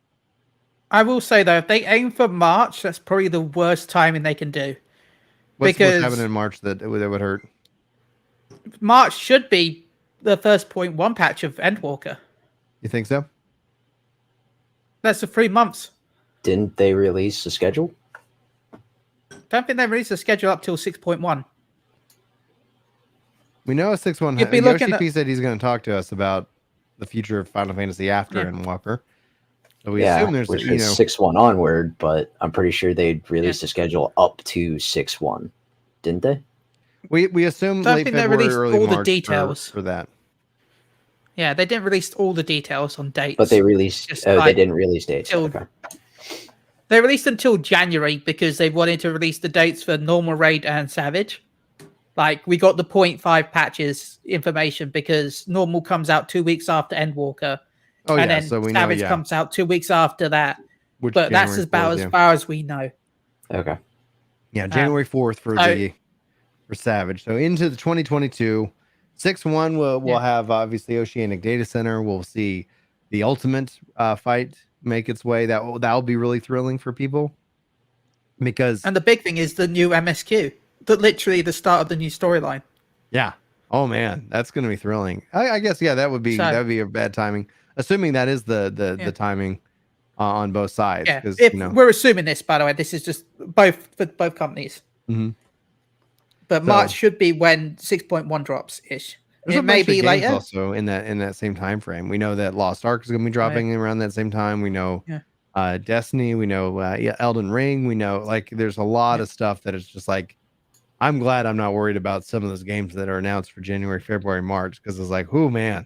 Speaker 4: I will say though, if they aim for March, that's probably the worst timing they can do.
Speaker 1: What's happening in March that would hurt?
Speaker 4: March should be the first 0.1 patch of Endwalker.
Speaker 1: You think so?
Speaker 4: That's the 3 months.
Speaker 2: Didn't they release the schedule?
Speaker 4: Don't think they released the schedule up till 6.1.
Speaker 1: We know a 6.1.
Speaker 4: You'd be looking
Speaker 1: Yoshi P said he's going to talk to us about the future of Final Fantasy after Endwalker. So we assume there's
Speaker 2: which is 6.1 onward, but I'm pretty sure they'd released the schedule up to 6.1, didn't they?
Speaker 1: We assume late February, early
Speaker 4: all
Speaker 1: March
Speaker 4: the details
Speaker 1: for that.
Speaker 4: Yeah, they didn't release all the details on dates.
Speaker 2: But they released. They didn't release dates. Okay.
Speaker 4: They released until January because they wanted to release the dates for normal raid and savage. Like we got the 0.5 patches information because normal comes out 2 weeks after Endwalker.
Speaker 1: Oh,
Speaker 4: and
Speaker 1: yeah,
Speaker 4: then
Speaker 1: so we
Speaker 4: Savage
Speaker 1: know,
Speaker 4: comes out 2 weeks after that.
Speaker 1: Which
Speaker 4: but that's
Speaker 1: January
Speaker 4: about
Speaker 1: 4th,
Speaker 4: as far as we know.
Speaker 2: Okay.
Speaker 1: Yeah, January 4th for Savage. So into the 2022 6.1 we'll have obviously Oceanic Data Center. We'll see the ultimate fight make its way. That'll be really thrilling for people. And
Speaker 4: the big thing is the new MSQ. Literally the start of the new storyline.
Speaker 1: Yeah. Oh man, that's going to be thrilling. I guess that would be a bad timing, assuming that is the timing on both sides.
Speaker 4: Yeah, if we're assuming this, by the way, this is just both for both companies.
Speaker 1: Mm-hmm.
Speaker 4: But March should be when 6.1 drops ish. It may be later.
Speaker 1: Also in that same time frame. We know that Lost Ark is going to be dropping around that same time. We know Destiny. We know Elden Ring. We know like there's a lot of stuff that is just like. I'm glad I'm not worried about some of those games that are announced for January, February, March, because it's like, oh man,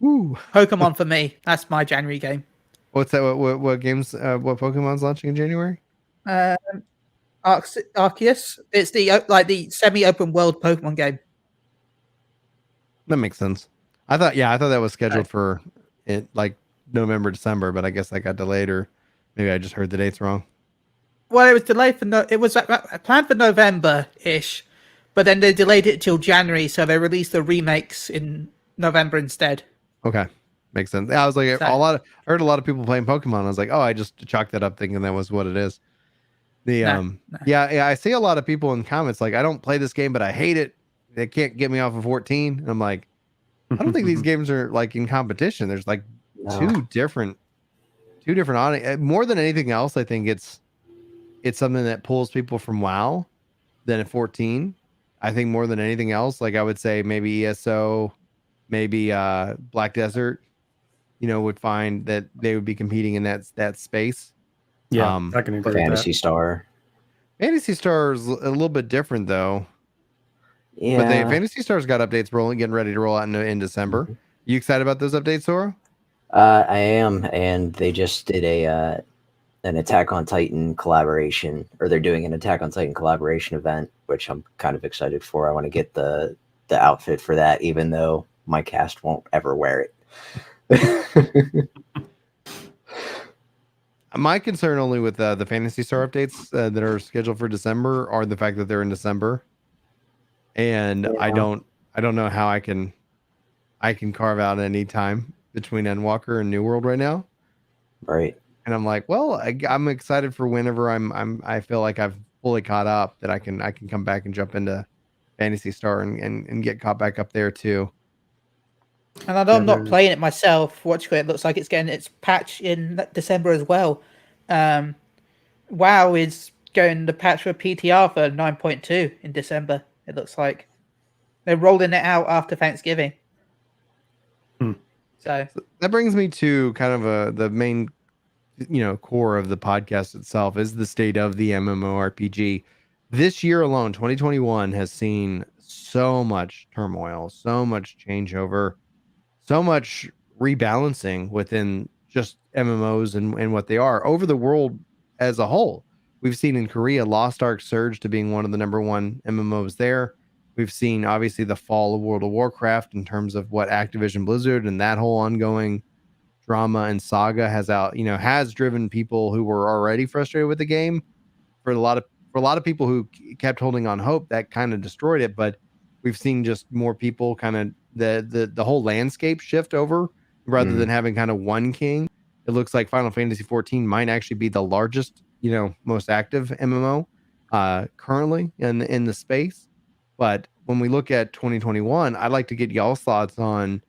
Speaker 4: Pokemon for me. That's my January game.
Speaker 1: What's that? What games? What Pokemon's launching in January?
Speaker 4: Arceus. It's the semi-open world Pokemon game.
Speaker 1: That makes sense. I thought that was scheduled for it like November, December, but I guess that got delayed, or maybe I just heard the dates wrong.
Speaker 4: Well, it was delayed it was planned for November-ish, but then they delayed it till January, so they released the remakes in November instead.
Speaker 1: Okay, makes sense. I was like, I heard a lot of people playing Pokemon. I was like, oh, I just chalked that up thinking that was what it is. I see a lot of people in comments like, I don't play this game, but I hate it. They can't get me off of 14. And I'm like, I don't think these games are like in competition. There's like two different audience. More than anything else, I think it's something that pulls people from WoW than at 14. I think more than anything else, like I would say maybe ESO, maybe Black Desert, would find that they would be competing in that space.
Speaker 3: Yeah, I can agree
Speaker 2: Fantasy
Speaker 3: with that.
Speaker 2: Star.
Speaker 1: Fantasy Star is a little bit different though.
Speaker 2: Yeah.
Speaker 1: But Fantasy Star's got updates getting ready to roll out in December.
Speaker 2: Mm-hmm.
Speaker 1: You excited about those updates, Sora?
Speaker 2: I am, and they just did an Attack on Titan collaboration, or they're doing an Attack on Titan collaboration event, which I'm kind of excited for. I want to get the outfit for that, even though my cast won't ever wear it.
Speaker 1: My concern only with the Fantasy Star updates that are scheduled for December are the fact that they're in December, and I don't know how I can carve out any time between Endwalker and New World right now.
Speaker 2: Right.
Speaker 1: And I'm like, well, I'm excited for whenever I feel like I've fully caught up that I can come back and jump into Fantasy Star and get caught back up there too.
Speaker 4: And although I'm not playing it myself, it looks like it's getting its patch in December as well. WoW is going to patch for PTR for 9.2 in December. It looks like they're rolling it out after Thanksgiving. So
Speaker 1: that brings me to kind of the main, core of the podcast itself is the state of the MMORPG. This year alone, 2021 has seen so much turmoil, so much changeover, so much rebalancing within just MMOs and what they are over the world as a whole. We've seen in Korea Lost Ark surge to being one of the number one MMOs there. We've seen obviously the fall of World of Warcraft in terms of what Activision Blizzard and that whole ongoing drama and saga has driven people who were already frustrated with the game. For a lot of people who kept holding on hope, that kind of destroyed it. But we've seen just more people kind of the whole landscape shift over rather than having kind of one king. It looks like Final Fantasy 14 might actually be the largest, most active MMO currently in the space. But when we look at 2021, I'd like to get y'all's thoughts on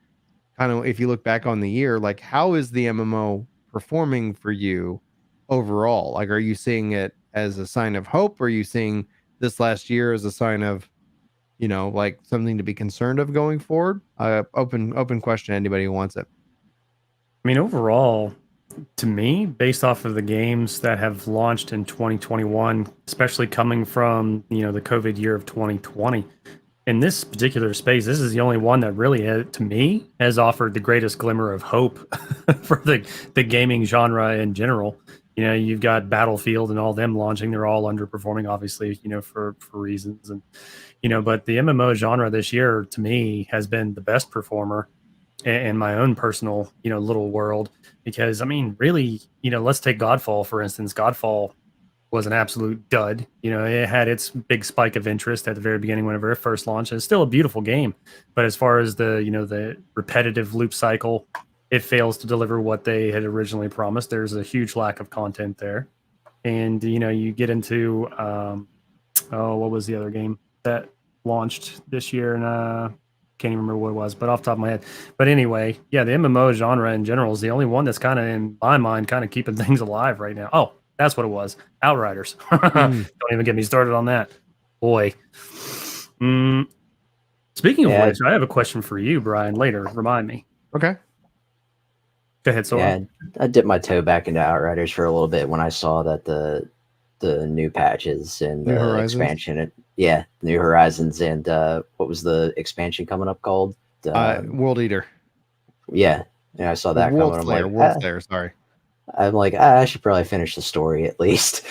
Speaker 1: kind of, if you look back on the year, like how is the MMO performing for you overall? Like, are you seeing it as a sign of hope? Or are you seeing this last year as a sign of, like something to be concerned of going forward? Open question to anybody who wants it.
Speaker 3: I mean, overall, to me, based off of the games that have launched in 2021, especially coming from, the COVID year of 2020, in this particular space, this is the only one that really, to me, has offered the greatest glimmer of hope for the gaming genre in general. You've got Battlefield and all them launching. They're all underperforming, obviously, for reasons. And, but the MMO genre this year, to me, has been the best performer in my own personal, little world. Because, I mean, really, let's take Godfall, for instance. Godfall was an absolute dud. It had its big spike of interest at the very beginning whenever it first launched. It's still a beautiful game. But as far as the repetitive loop cycle, it fails to deliver what they had originally promised. There's a huge lack of content there. And, you get into, what was the other game that launched this year? And can't even remember what it was, but off the top of my head. But anyway, yeah, the MMO genre in general is the only one that's kind of, in my mind, kind of keeping things alive right now. Oh, that's what it was. Outriders. Don't even get me started on that. Boy. Speaking of which, I have a question for you, Brian, later. Remind me.
Speaker 1: Okay.
Speaker 3: Go ahead, Sora.
Speaker 2: Yeah, I dipped my toe back into Outriders for a little bit when I saw that the new patches and the expansion. New Horizons, and what was the expansion coming up called?
Speaker 1: World Eater.
Speaker 2: Yeah, I saw that
Speaker 1: World
Speaker 2: coming.
Speaker 1: Slayer. World Slayer. Sorry.
Speaker 2: I'm like, I should probably finish the story at least.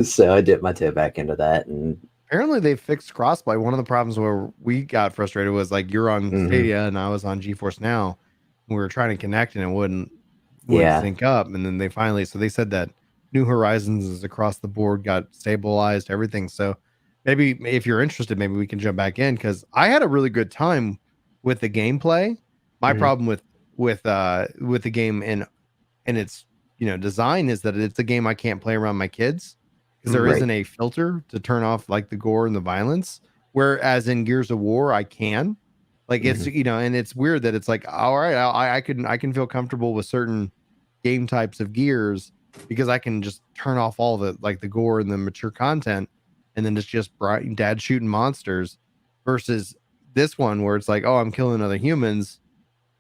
Speaker 2: So I dipped my toe back into that, and
Speaker 1: apparently they fixed crossplay. One of the problems where we got frustrated was like you're on Stadia and I was on GeForce Now. We were trying to connect and it wouldn't sync up. And then they said that New Horizons is across the board, got stabilized, everything. So maybe if you're interested, maybe we can jump back in, because I had a really good time with the gameplay. My problem with the game and its design is that it's a game I can't play around my kids because there isn't a filter to turn off like the gore and the violence. Whereas in Gears of War, I can. Like it's and it's weird that it's like, all right, I can feel comfortable with certain game types of Gears because I can just turn off all the the gore and the mature content, and then it's just bright dad shooting monsters. Versus this one where it's like, oh, I'm killing other humans,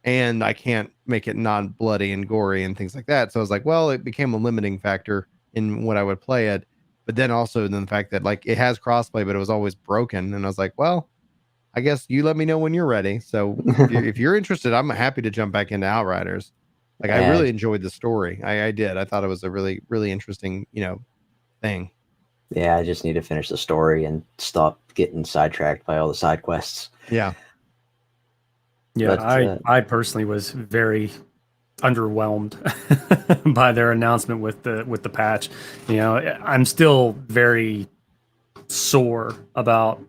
Speaker 1: and I can't make it non-bloody and gory and things like that. So I was like, well, it became a limiting factor in what I would play it. But then also the fact that it has crossplay, but it was always broken, and I was like, well, I guess you let me know when you're ready. So if you're interested, I'm happy to jump back into Outriders. I really enjoyed the story. I did. I thought it was a really, really interesting, thing.
Speaker 2: Yeah, I just need to finish the story and stop getting sidetracked by all the side quests.
Speaker 1: Yeah.
Speaker 3: Yeah, but, I personally was very underwhelmed by their announcement with the patch. I'm still very sore about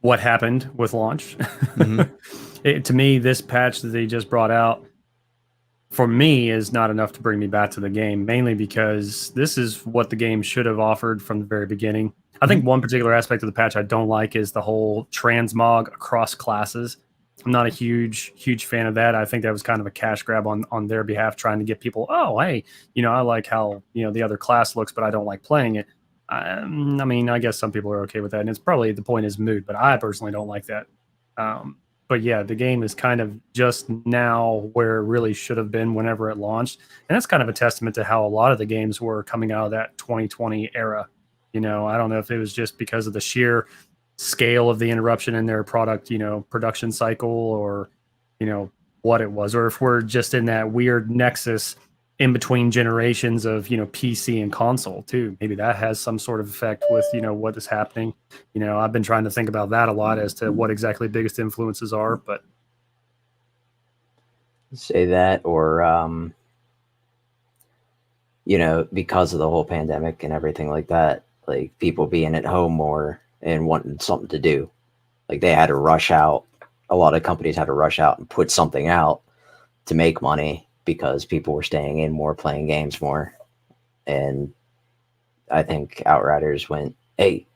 Speaker 3: what happened with launch. To me, this patch that they just brought out for me is not enough to bring me back to the game, mainly because this is what the game should have offered from the very beginning. I think one particular aspect of the patch I don't like is the whole transmog across classes. I'm not a huge fan of that. I think that was kind of a cash grab on their behalf, trying to get people, oh, hey, I like how the other class looks, but I don't like playing it. I mean, I guess some people are okay with that, and it's probably, the point is moot, but I personally don't like that. But yeah, the game is kind of just now where it really should have been whenever it launched. And that's kind of a testament to how a lot of the games were coming out of that 2020 era. I don't know if it was just because of the sheer scale of the interruption in their product, production cycle, or, what it was, or if we're just in that weird nexus in between generations of, PC and console too. Maybe that has some sort of effect with, what is happening. I've been trying to think about that a lot as to what exactly biggest influences are, but
Speaker 2: say that, or because of the whole pandemic and everything like that, like people being at home more and wanting something to do, like they had to rush out. A lot of companies had to rush out and put something out to make money because people were staying in more, playing games more. And I think Outriders went, hey,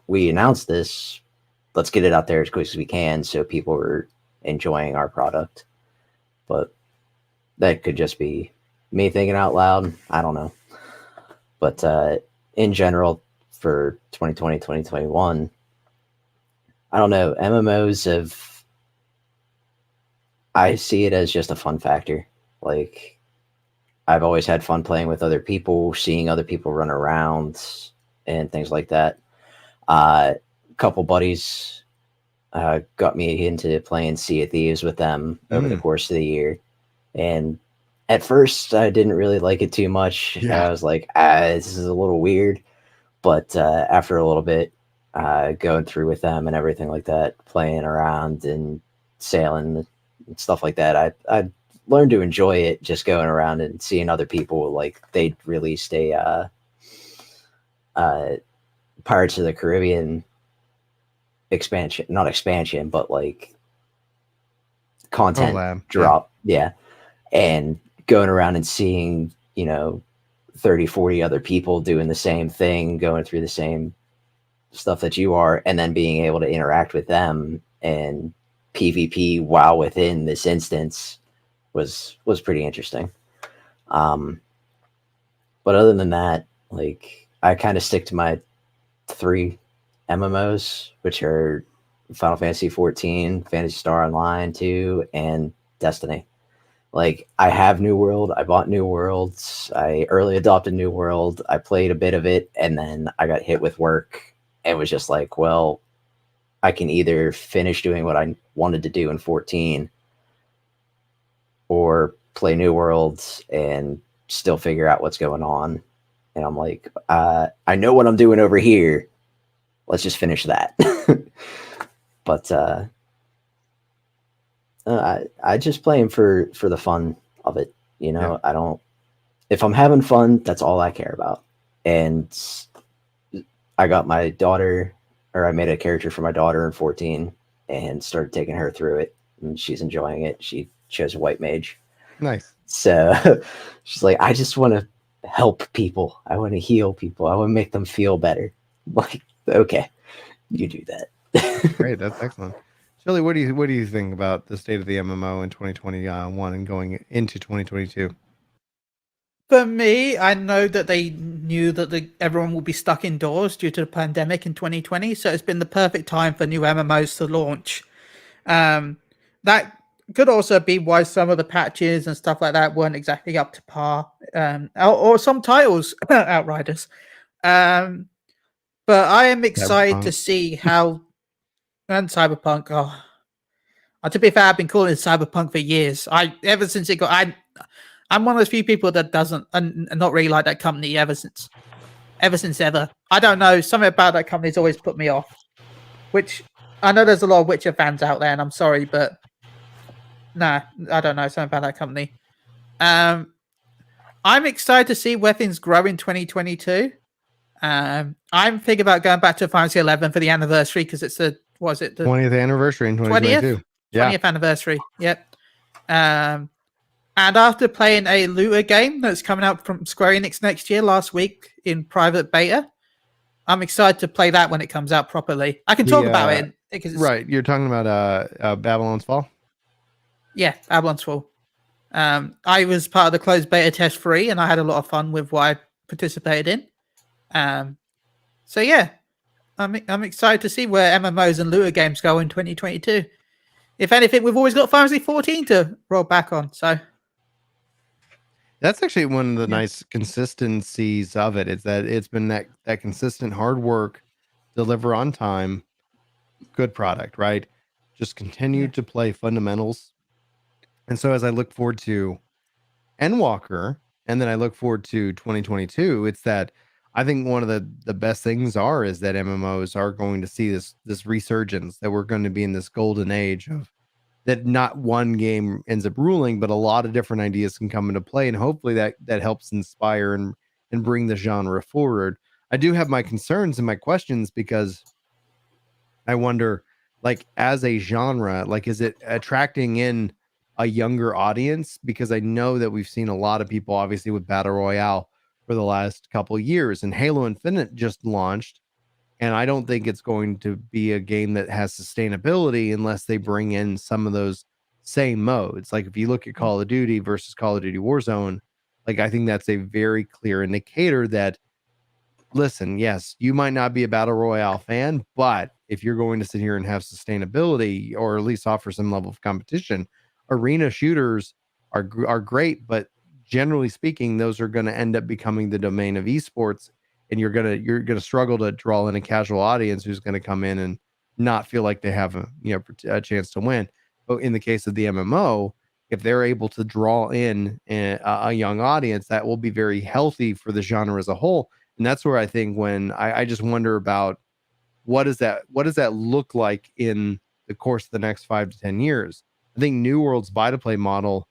Speaker 2: we announced this, let's get it out there as quick as we can so people are enjoying our product. But that could just be me thinking out loud. I don't know. But in general, for 2020, 2021, I don't know. MMOs I see it as just a fun factor. Like, I've always had fun playing with other people, seeing other people run around and things like that. A couple buddies got me into playing Sea of Thieves with them over the course of the year. And at first, I didn't really like it too much.
Speaker 1: Yeah.
Speaker 2: I was like, this is a little weird. But after a little bit, going through with them and everything like that, playing around and sailing and stuff like that, I learned to enjoy it, just going around and seeing other people. Like, they'd released a Pirates of the Caribbean expansion, not expansion, but like content
Speaker 1: Collab,
Speaker 2: drop. Yeah. And going around and seeing, 30, 40 other people doing the same thing, going through the same stuff that you are, and then being able to interact with them and PvP while within this instance was pretty interesting. But other than that, like, I kind of stick to my 3 MMOs, which are Final Fantasy 14, Phantasy Star Online 2, and Destiny. Like, I have New World. I bought New Worlds. I early adopted New World. I played a bit of it, and then I got hit with work and was just like, well, I can either finish doing what I wanted to do in 14 or play New Worlds and still figure out what's going on. And I'm like, I know what I'm doing over here. Let's just finish that. But I just play him for the fun of it.
Speaker 1: Yeah.
Speaker 2: I don't, if I'm having fun, that's all I care about. And I got my daughter, or I made a character for my daughter in 14 and started taking her through it, and she's enjoying it. She chose White Mage.
Speaker 1: Nice.
Speaker 2: So she's like, I just want to help people. I want to heal people. I want to make them feel better. I'm like, okay, you do that.
Speaker 1: Great. That's excellent. Shirley, what do you think about the state of the MMO in 2021 and going into 2022?
Speaker 4: For me, I know that they knew that everyone will be stuck indoors due to the pandemic in 2020, so it's been the perfect time for new MMOs to launch. That could also be why some of the patches and stuff like that weren't exactly up to par, or some titles, Outriders. But I am excited to see how, and Cyberpunk. To be fair, I've been calling it Cyberpunk for years. Ever since it got, I'm one of those few people that doesn't and not really like that company ever since ever. I don't know, something about that company's always put me off. Which I know there's a lot of Witcher fans out there, and I'm sorry, but nah, I don't know, something about that company. I'm excited to see where things grow in 2022. I'm thinking about going back to Final Fantasy 11 for the anniversary because it's the
Speaker 1: 20th anniversary in 2022.
Speaker 4: 20th anniversary. Yep. And after playing a looter game that's coming out from Square Enix next year, last week in private beta, I'm excited to play that when it comes out properly. I can talk about it because
Speaker 1: right. You're talking about Babylon's Fall. Yeah,
Speaker 4: Babylon's Fall. I was part of the closed beta test free, and I had a lot of fun with what I participated in. So yeah, I'm excited to see where MMOs and looter games go in 2022. If anything, we've always got Final Fantasy 14 to roll back on. So
Speaker 1: that's actually one of the nice consistencies of it. Is that it's been that consistent hard work, deliver on time, good product, right? Just continue to play fundamentals. And so as I look forward to Endwalker, and then I look forward to 2022, it's that I think one of the best things is that MMOs are going to see this resurgence, that we're going to be in this golden age of that not one game ends up ruling, but a lot of different ideas can come into play, and hopefully that helps inspire and bring the genre forward. I do have my concerns and my questions because I wonder, like, as a genre, like, is it attracting in a younger audience? Because I know that we've seen a lot of people, obviously, with Battle Royale for the last couple of years, and Halo Infinite just launched. And I don't think it's going to be a game that has sustainability unless they bring in some of those same modes. Like if you look at Call of Duty versus Call of Duty Warzone, like I think that's a very clear indicator that, listen, yes, you might not be a battle royale fan, but if you're going to sit here and have sustainability or at least offer some level of competition, arena shooters are great, but generally speaking, those are going to end up becoming the domain of esports, and you're gonna struggle to draw in a casual audience who's going to come in and not feel like they have a chance to win. But in the case of the MMO, if they're able to draw in a young audience, that will be very healthy for the genre as a whole. And that's where I think when I just wonder about what does that look like in the course of the next 5 to 10 years. I think New World's buy to play model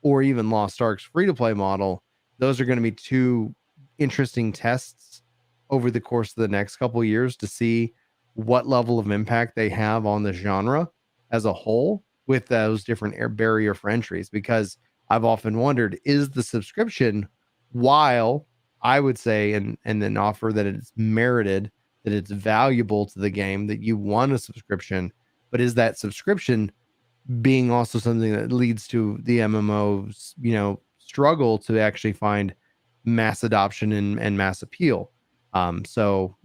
Speaker 1: or even Lost Ark's free to play model, those are going to be two interesting tests over the course of the next couple of years to see what level of impact they have on the genre as a whole with those different barrier for entries. Because I've often wondered, is the subscription, while I would say and then offer that it's merited, that it's valuable to the game, that you want a subscription, but is that subscription being also something that leads to the MMOs, struggle to actually find mass adoption and mass appeal? So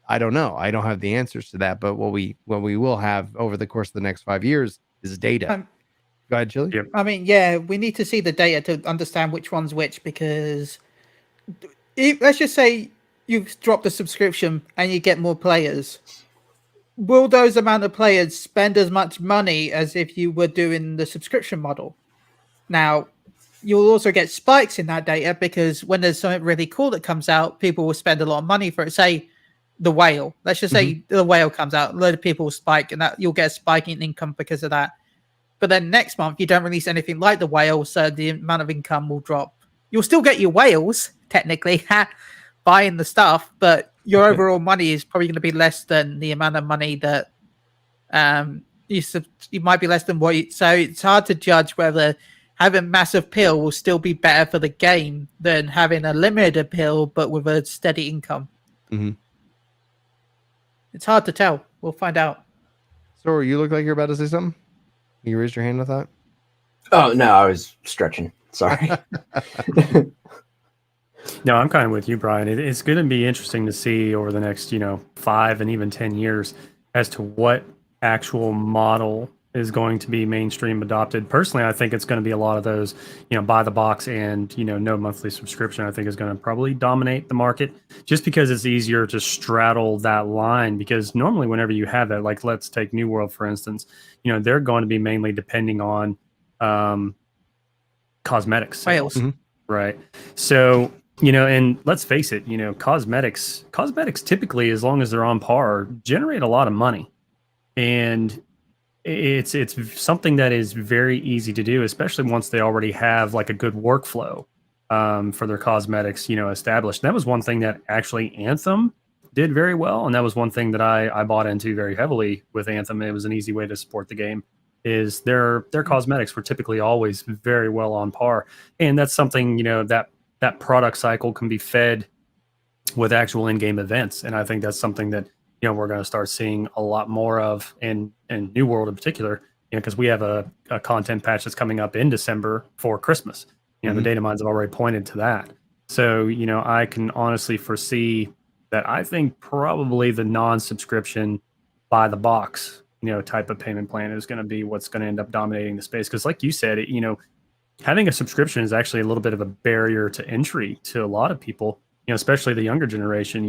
Speaker 1: I don't know. I don't have the answers to that, but what we will have over the course of the next 5 years is data. Go ahead, Chili.
Speaker 3: Yep.
Speaker 4: I mean, yeah, we need to see the data to understand which one's which, because let's just say you drop the subscription and you get more players. Will those amount of players spend as much money as if you were doing the subscription model? Now, you'll also get spikes in that data because when there's something really cool that comes out, people will spend a lot of money for it. Say the whale. Let's just say the whale comes out, a load of people will spike, and that you'll get a spike in income because of that. But then next month you don't release anything like the whale, so the amount of income will drop. You'll still get your whales, technically, buying the stuff, but your overall money is probably going to be less than the amount of money that you might be less than what you, so it's hard to judge whether having massive appeal will still be better for the game than having a limited appeal but with a steady income. It's hard to tell. We'll find out.
Speaker 1: So you look like you're about to say something. You raised your hand with that?
Speaker 2: Oh no, I was stretching. Sorry.
Speaker 3: No, I'm kind of with you, Brian. It's going to be interesting to see over the next, 5 and even 10 years as to what actual model is going to be mainstream adopted. Personally, I think it's going to be a lot of those, buy the box and, no monthly subscription, I think is going to probably dominate the market just because it's easier to straddle that line. Because normally whenever you have that, like let's take New World, for instance, they're going to be mainly depending on cosmetics sales, right? So, and let's face it, cosmetics typically, as long as they're on par, generate a lot of money. And it's something that is very easy to do, especially once they already have like a good workflow for their cosmetics, established. And that was one thing that actually Anthem did very well. And that was one thing that I bought into very heavily with Anthem. It was an easy way to support the game. Is their cosmetics were typically always very well on par. And that's something, that product cycle can be fed with actual in-game events. And I think that's something that, we're going to start seeing a lot more of in New World in particular, because we have a content patch that's coming up in December for Christmas. The data mines have already pointed to that. So, I can honestly foresee that I think probably the non-subscription buy the box, type of payment plan is going to be what's going to end up dominating the space. Because like you said, having a subscription is actually a little bit of a barrier to entry to a lot of people. especially the younger generation,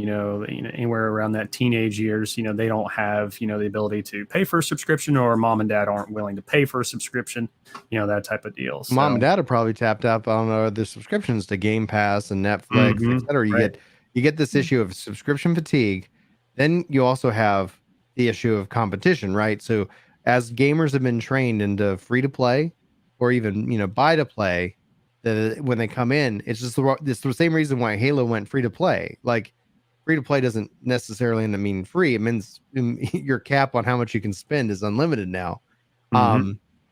Speaker 3: anywhere around that teenage years, they don't have, the ability to pay for a subscription, or mom and dad aren't willing to pay for a subscription, that type of deal. So,
Speaker 1: Mom and dad are probably tapped up on the subscriptions to Game Pass and Netflix, etc. You get this issue of subscription fatigue. Then you also have the issue of competition, right? So as gamers have been trained into free to play or even buy to play, when they come in, it's the same reason why Halo went free to play. Like, free to play doesn't necessarily mean free. It means your cap on how much you can spend is unlimited now.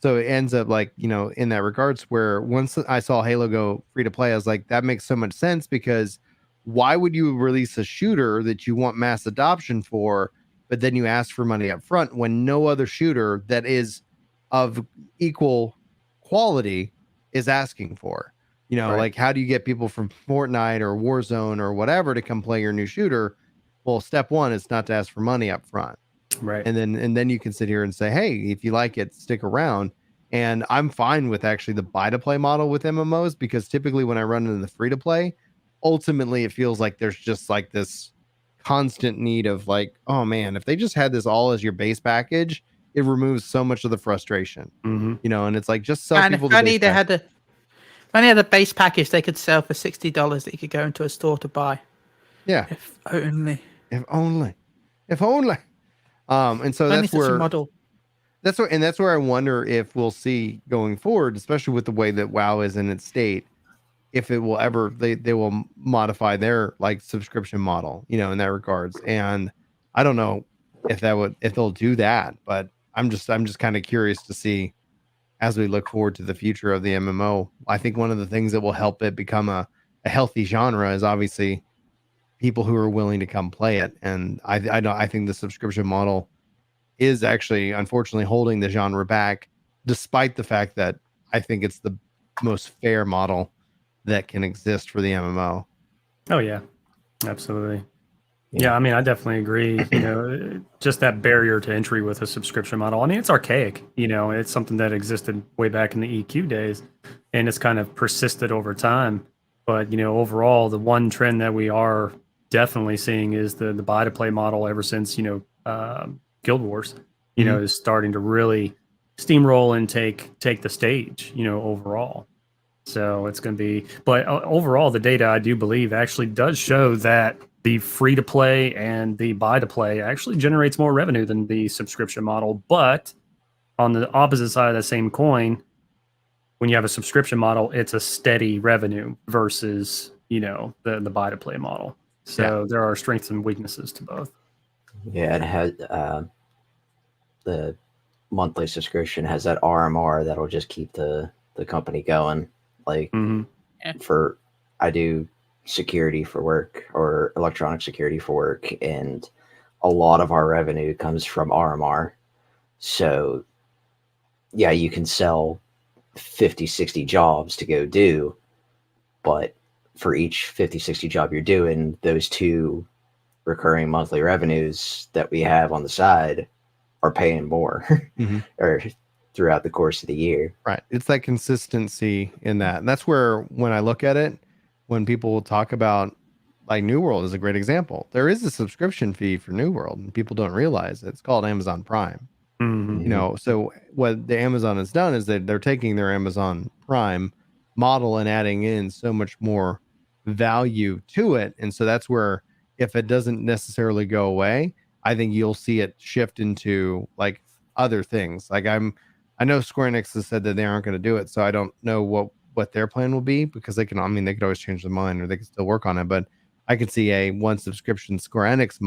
Speaker 1: So it ends up in that regards, where once I saw Halo go free to play, I was like, that makes so much sense, because why would you release a shooter that you want mass adoption for, but then you ask for money up front when no other shooter that is of equal quality is asking for? Like, how do you get people from Fortnite or Warzone or whatever to come play your new shooter? Well, step one is not to ask for money up front.
Speaker 3: Right.
Speaker 1: And then you can sit here and say, hey, if you like it, stick around. And I'm fine with actually the buy to play model with MMOs, because typically when I run into the free to play, ultimately it feels like there's just like this constant need of like, oh man, if they just had this all as your base package, it removes so much of the frustration. And it's like, just sell
Speaker 4: And
Speaker 1: people
Speaker 4: if only they had a base package they could sell for $60 that you could go into a store to buy.
Speaker 1: Yeah.
Speaker 4: If only.
Speaker 1: And so
Speaker 4: Only
Speaker 1: that's
Speaker 4: such a
Speaker 1: where
Speaker 4: model.
Speaker 1: that's where I wonder if we'll see going forward, especially with the way that WoW is in its state, if it will ever they will modify their like subscription model, in that regards. And I don't know if they'll do that, but I'm just kind of curious to see as we look forward to the future of the MMO. I think one of the things that will help it become a healthy genre is obviously people who are willing to come play it. And I think the subscription model is actually, unfortunately, holding the genre back, despite the fact that I think it's the most fair model that can exist for the MMO.
Speaker 3: Oh yeah, absolutely. Yeah, I mean, I definitely agree. Just that barrier to entry with a subscription model. I mean, it's archaic. It's something that existed way back in the EQ days, and it's kind of persisted over time. But overall, the one trend that we are definitely seeing is the buy to play model. Ever since Guild Wars, is starting to really steamroll and take the stage. Overall. So it's going to be, but overall, the data I do believe actually does show that the free to play and the buy to play actually generates more revenue than the subscription model. But on the opposite side of the same coin, when you have a subscription model, it's a steady revenue versus, the buy to play model. So there are strengths and weaknesses to both.
Speaker 2: Yeah, it has the monthly subscription has that RMR that'll just keep the company going. Like I do security for work, or electronic security for work, and a lot of our revenue comes from RMR. So yeah, you can sell 50, 60 jobs to go do, but for each 50, 60 job you're doing, those two recurring monthly revenues that we have on the side are paying more or throughout the course of the year.
Speaker 1: Right. It's that consistency in that. And that's where, when I look at it, when people talk about, like, New World is a great example. There is a subscription fee for New World, and people don't realize it. It's called Amazon Prime. So what the Amazon has done is that they're taking their Amazon Prime model and adding in so much more value to it. And so that's where, if it doesn't necessarily go away, I think you'll see it shift into like other things. Like, I know Square Enix has said that they aren't going to do it, so I don't know what their plan will be, because they could always change their mind, or they can still work on it. But I could see a one subscription Square Enix,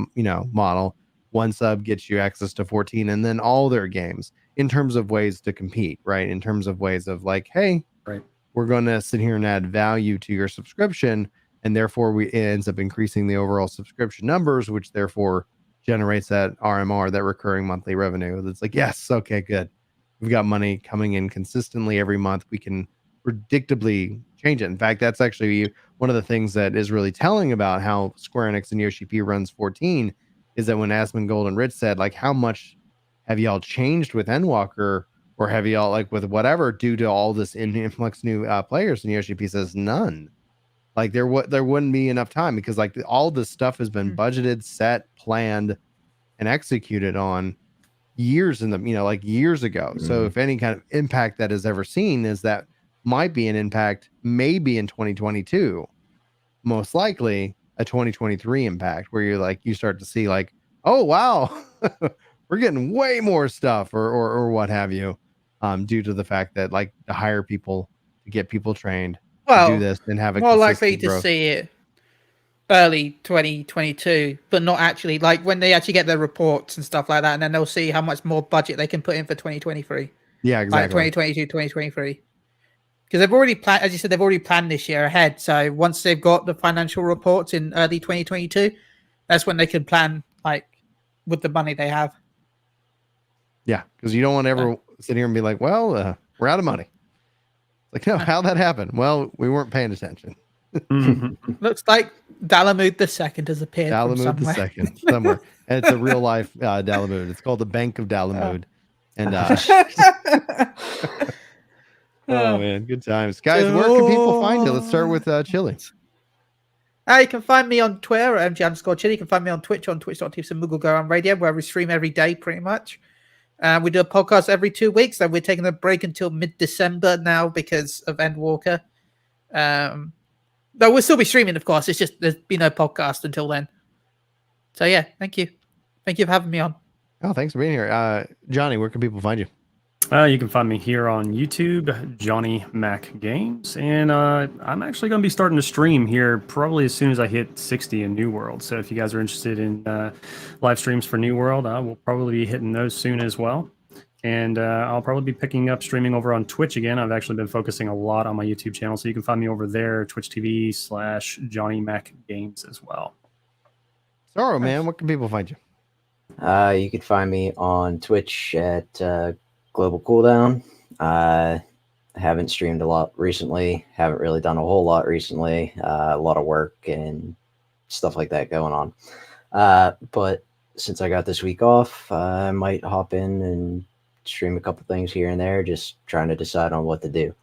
Speaker 1: model. One sub gets you access to 14, and then all their games, in terms of ways to compete, right? In terms of ways of like, hey, we're going to sit here and add value to your subscription, and therefore it ends up increasing the overall subscription numbers, which therefore generates that RMR, that recurring monthly revenue. That's like, yes, okay, good. We've got money coming in consistently every month. We can predictably change it. In fact, that's actually one of the things that is really telling about how Square Enix and Yoshi P runs 14, is that when Asmongold and Rich said, like, how much have y'all changed with Endwalker, or have y'all, like, with whatever, due to all this influx new players? And Yoshi P says, none. Like there wouldn't be enough time because like all this stuff has been budgeted, set, planned, and executed on years years ago. So if any kind of impact that is ever seen is that might be an impact maybe in 2022, most likely a 2023 impact where you start to see like, oh wow, we're getting way more stuff or what have you, due to the fact that like to hire people, to get people trained, to do this and have a
Speaker 4: more likely
Speaker 1: consistent
Speaker 4: to
Speaker 1: growth.
Speaker 4: see it early 2022, but not actually like when they actually get their reports and stuff like that, and then they'll see how much more budget they can put in for 2023.
Speaker 1: Yeah, exactly.
Speaker 4: Like 2022, 2023. Because they've already planned, as you said, they've already planned this year ahead. So once they've got the financial reports in early 2022, that's when they can plan like with the money they have.
Speaker 1: Yeah, because you don't want to ever sit here and be like, well, we're out of money. Like, no, how'd that happen? Well, we weren't paying attention.
Speaker 4: Looks like Dalamud the Second has appeared from
Speaker 1: Dalamud the
Speaker 4: somewhere.
Speaker 1: Second, somewhere. And it's a real life Dalamud. It's called the Bank of Dalamud. And oh man, good times. Guys, where can people find you? Let's start with Chili.
Speaker 4: You can find me on Twitter at MG_Chili. You can find me on Twitch on twitch.tv/MuggleGo on Radio, where we stream every day pretty much. We do a podcast every 2 weeks, and we're taking a break until mid-December now because of Endwalker. But we'll still be streaming, of course. It's just there's been no podcast until then. So yeah, thank you. Thank you for having me on.
Speaker 1: Oh, thanks for being here. Johnny, where can people find you?
Speaker 3: You can find me here on YouTube, Johnny Mac Games, and I'm actually going to be starting to stream here probably as soon as I hit 60 in New World. So if you guys are interested in live streams for New World, we'll probably be hitting those soon as well. And I'll probably be picking up streaming over on Twitch again. I've actually been focusing a lot on my YouTube channel, so you can find me over there, Twitch TV/Johnny Mac Games as well.
Speaker 1: Sorrow, man, where can people find you?
Speaker 2: You can find me on Twitch at Global Cooldown. Haven't streamed a lot recently. Haven't really done a whole lot recently. A lot of work and stuff like that going on. But since I got this week off, I might hop in and stream a couple things here and there, just trying to decide on what to do.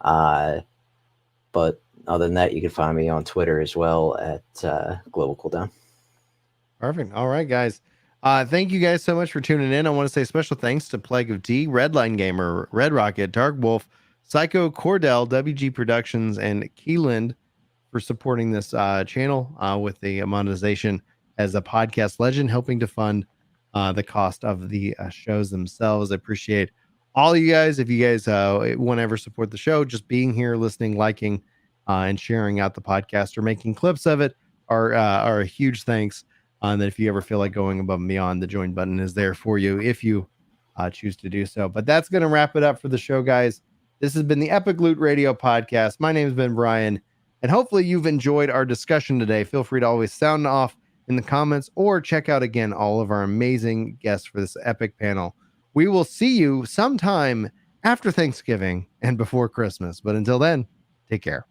Speaker 2: But other than that, you can find me on Twitter as well at Global Cooldown.
Speaker 1: Perfect. All right, guys. Thank you guys so much for tuning in. I want to say special thanks to Plague of D, Redline Gamer, Red Rocket, Dark Wolf, Psycho Cordell, WG Productions, and Keeland for supporting this channel with the monetization as a podcast legend, helping to fund the cost of the shows themselves. I appreciate all you guys. If you guys want to ever support the show, just being here, listening, liking, and sharing out the podcast or making clips of it are a huge thanks. And that if you ever feel like going above and beyond, the join button is there for you if you choose to do so. But that's going to wrap it up for the show, guys. This has been the Epic Loot Radio podcast. My name has been Brian, and hopefully you've enjoyed our discussion today. Feel free to always sound off in the comments or check out again all of our amazing guests for this epic panel. We will see you sometime after Thanksgiving and before Christmas. But until then, take care.